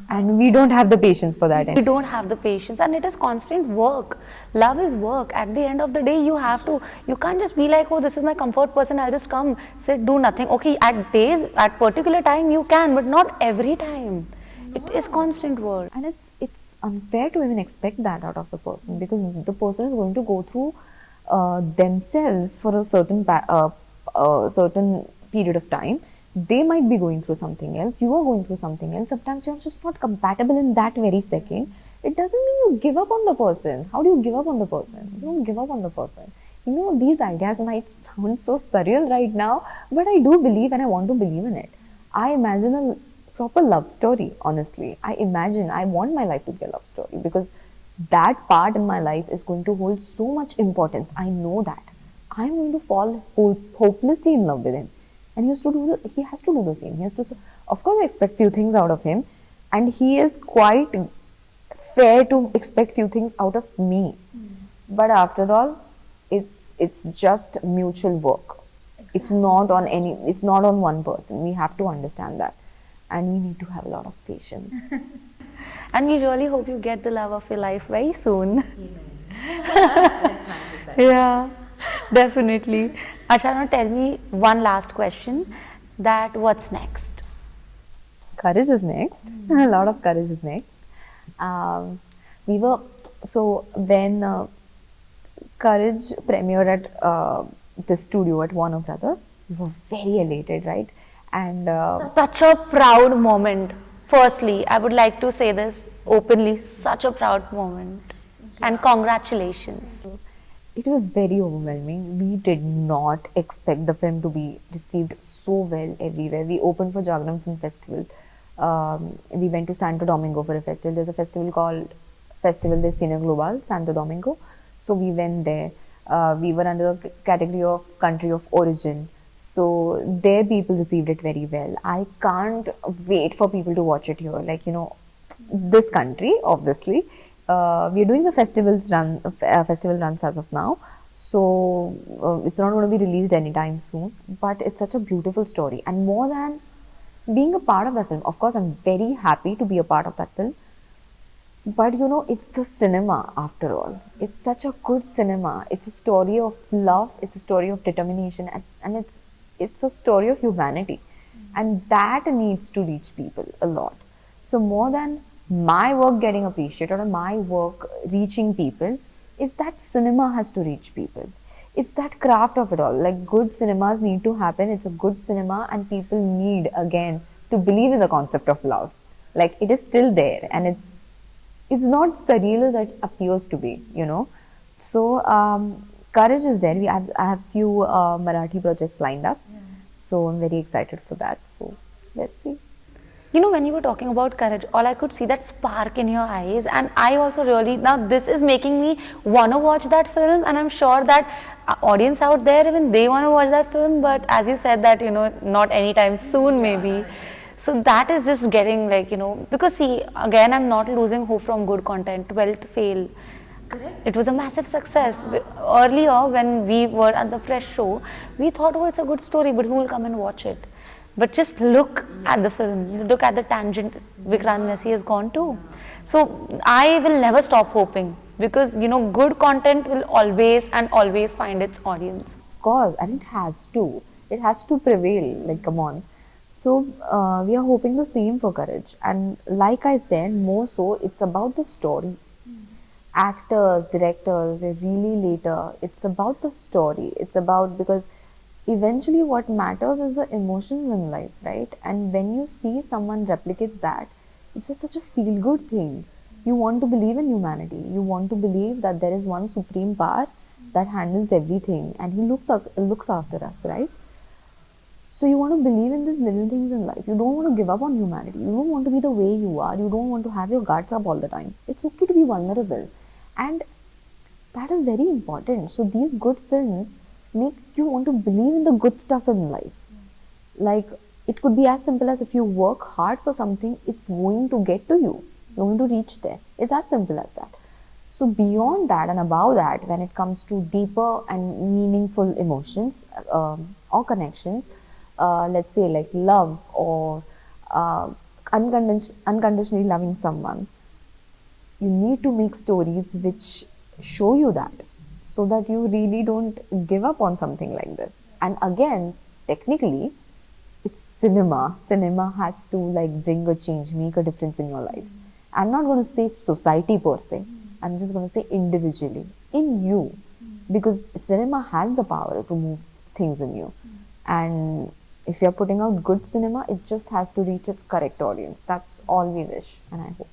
And we don't have the patience for that We anymore. don't have the patience, and it is constant work. Love is work. At the end of the day, you can't just be like, oh, this is my comfort person, I'll just come, sit, do nothing. Okay, at particular time you can, but not every time. It is constant work. And it's unfair to even expect that out of the person, because the person is going to go through themselves for a certain period of time. They might be going through something else, you are going through something else. Sometimes you're just not compatible in that very second. It doesn't mean you give up on the person. How do you give up on the person? You don't give up on the person. You know, these ideas might sound so surreal right now, but I do believe, and I want to believe in it. I imagine a proper love story, honestly. I want my life to be a love story, because that part in my life is going to hold so much importance. I know that. I'm going to fall hopelessly in love with him. And he has to do the same. He has to, of course, I expect few things out of him, and he is quite fair to expect few things out of me. But after all, it's just mutual work. It's not on one person. We have to understand that, and we need to have a lot of patience. And we really hope you get the love of your life very soon. Let's manifest that. Yeah, definitely. Acha, now tell me one last question, that what's next? Courage is next. A lot of courage is next. When Courage premiered at the studio at Warner Brothers, we were very elated, right? And Such a proud moment. Firstly, I would like to say this openly, such a proud moment. And congratulations. it was very overwhelming. We did not expect the film to be received so well everywhere. We opened for Jagran Film Festival. We went to Santo Domingo for a festival. There's a festival called Festival de Cine Global, Santo Domingo. So we went there. We were under the category of country of origin. So there people received it very well. I can't wait for people to watch it here. Like, you know, this country, obviously. We are doing the festival runs as of now. So it's not going to be released anytime soon. But it's such a beautiful story. And more than being a part of that film, of course, I'm very happy to be a part of that film. But you know, it's the cinema after all. It's such a good cinema. It's a story of love. It's a story of determination, and it's a story of humanity, and that needs to reach people a lot. So more than my work getting appreciated or my work reaching people, it's that cinema has to reach people. It's that craft of it all. Like, good cinemas need to happen. It's a good cinema, and people need again to believe in the concept of love. Like, it is still there, and it's not surreal as it appears to be, you know. So courage is there. I have few Marathi projects lined up, so I'm very excited for that. So let's see. You know, when you were talking about courage, all I could see that spark in your eyes, and I also really, now this is making me want to watch that film, and I'm sure that audience out there, even they want to watch that film, but as you said that, you know, not anytime soon maybe. So that is just getting, like, you know, because see, again, I'm not losing hope from good content. 12th fail. Correct. It was a massive success. Earlier, when we were at the press show, we thought, oh, it's a good story, but who will come and watch it? But just look at the film, look at the tangent Vikrant Messi has gone to. So I will never stop hoping, because, you know, good content will always and always find its audience. Of course, and it has to. It has to prevail. Like, come on. So we are hoping the same for Courage. And like I said, more so, it's about the story. Actors, directors, they're really later. It's about the story. It's about, because eventually what matters is the emotions in life, right? And when you see someone replicate that, it's just such a feel-good thing. You want to believe in humanity. You want to believe that there is one supreme power that handles everything, and he looks after us, right? So you want to believe in these little things in life. You don't want to give up on humanity. You don't want to be the way you are. You don't want to have your guards up all the time. It's okay to be vulnerable, and that is very important. So these good films make you want to believe in the good stuff in life. Like, it could be as simple as if you work hard for something, it's going to get to you. You're going to reach there. It's as simple as that. So beyond that and above that, when it comes to deeper and meaningful emotions or connections, let's say like love or unconditionally loving someone, you need to make stories which show you that, so that you really don't give up on something like this. And again, technically, it's cinema. Cinema has to like bring a change, make a difference in your life. I'm not going to say society per se. I'm just going to say individually, in you, because cinema has the power to move things in you. And if you're putting out good cinema, it just has to reach its correct audience. That's all we wish, and I hope.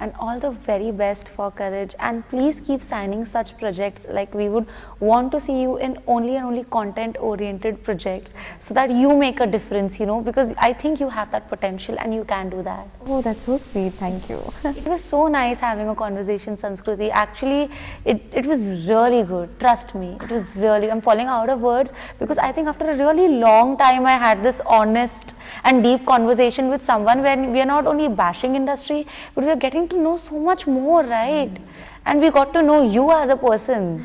And all the very best for Courage, and please keep signing such projects. Like, we would want to see you in only and only content oriented projects, so that you make a difference, you know, because I think you have that potential and you can do that. Oh, that's so sweet. Thank you. It was so nice having a conversation, Sanskruti. Actually, it was really good. Trust me, it was really, I'm falling out of words, because I think after a really long time I had this honest and deep conversation with someone where we are not only bashing industry, but we are getting to know so much more, right? And we got to know you as a person.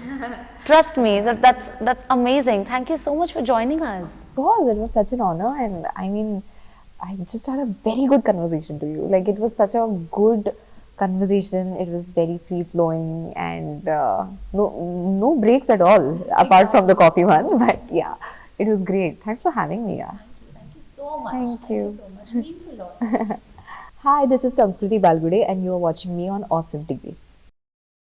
Trust me, that's amazing. Thank you so much for joining us. Of course, it was such an honor, and I mean, I just had a very good conversation to you. Like, it was such a good conversation. It was very free flowing, and no breaks at all, apart from the coffee one. But yeah, it was great. Thanks for having me. Yeah. Thank you so much. Thank you. So much. Means a lot. Hi, this is Sanskruti Balgude, and you are watching me on Awesome TV.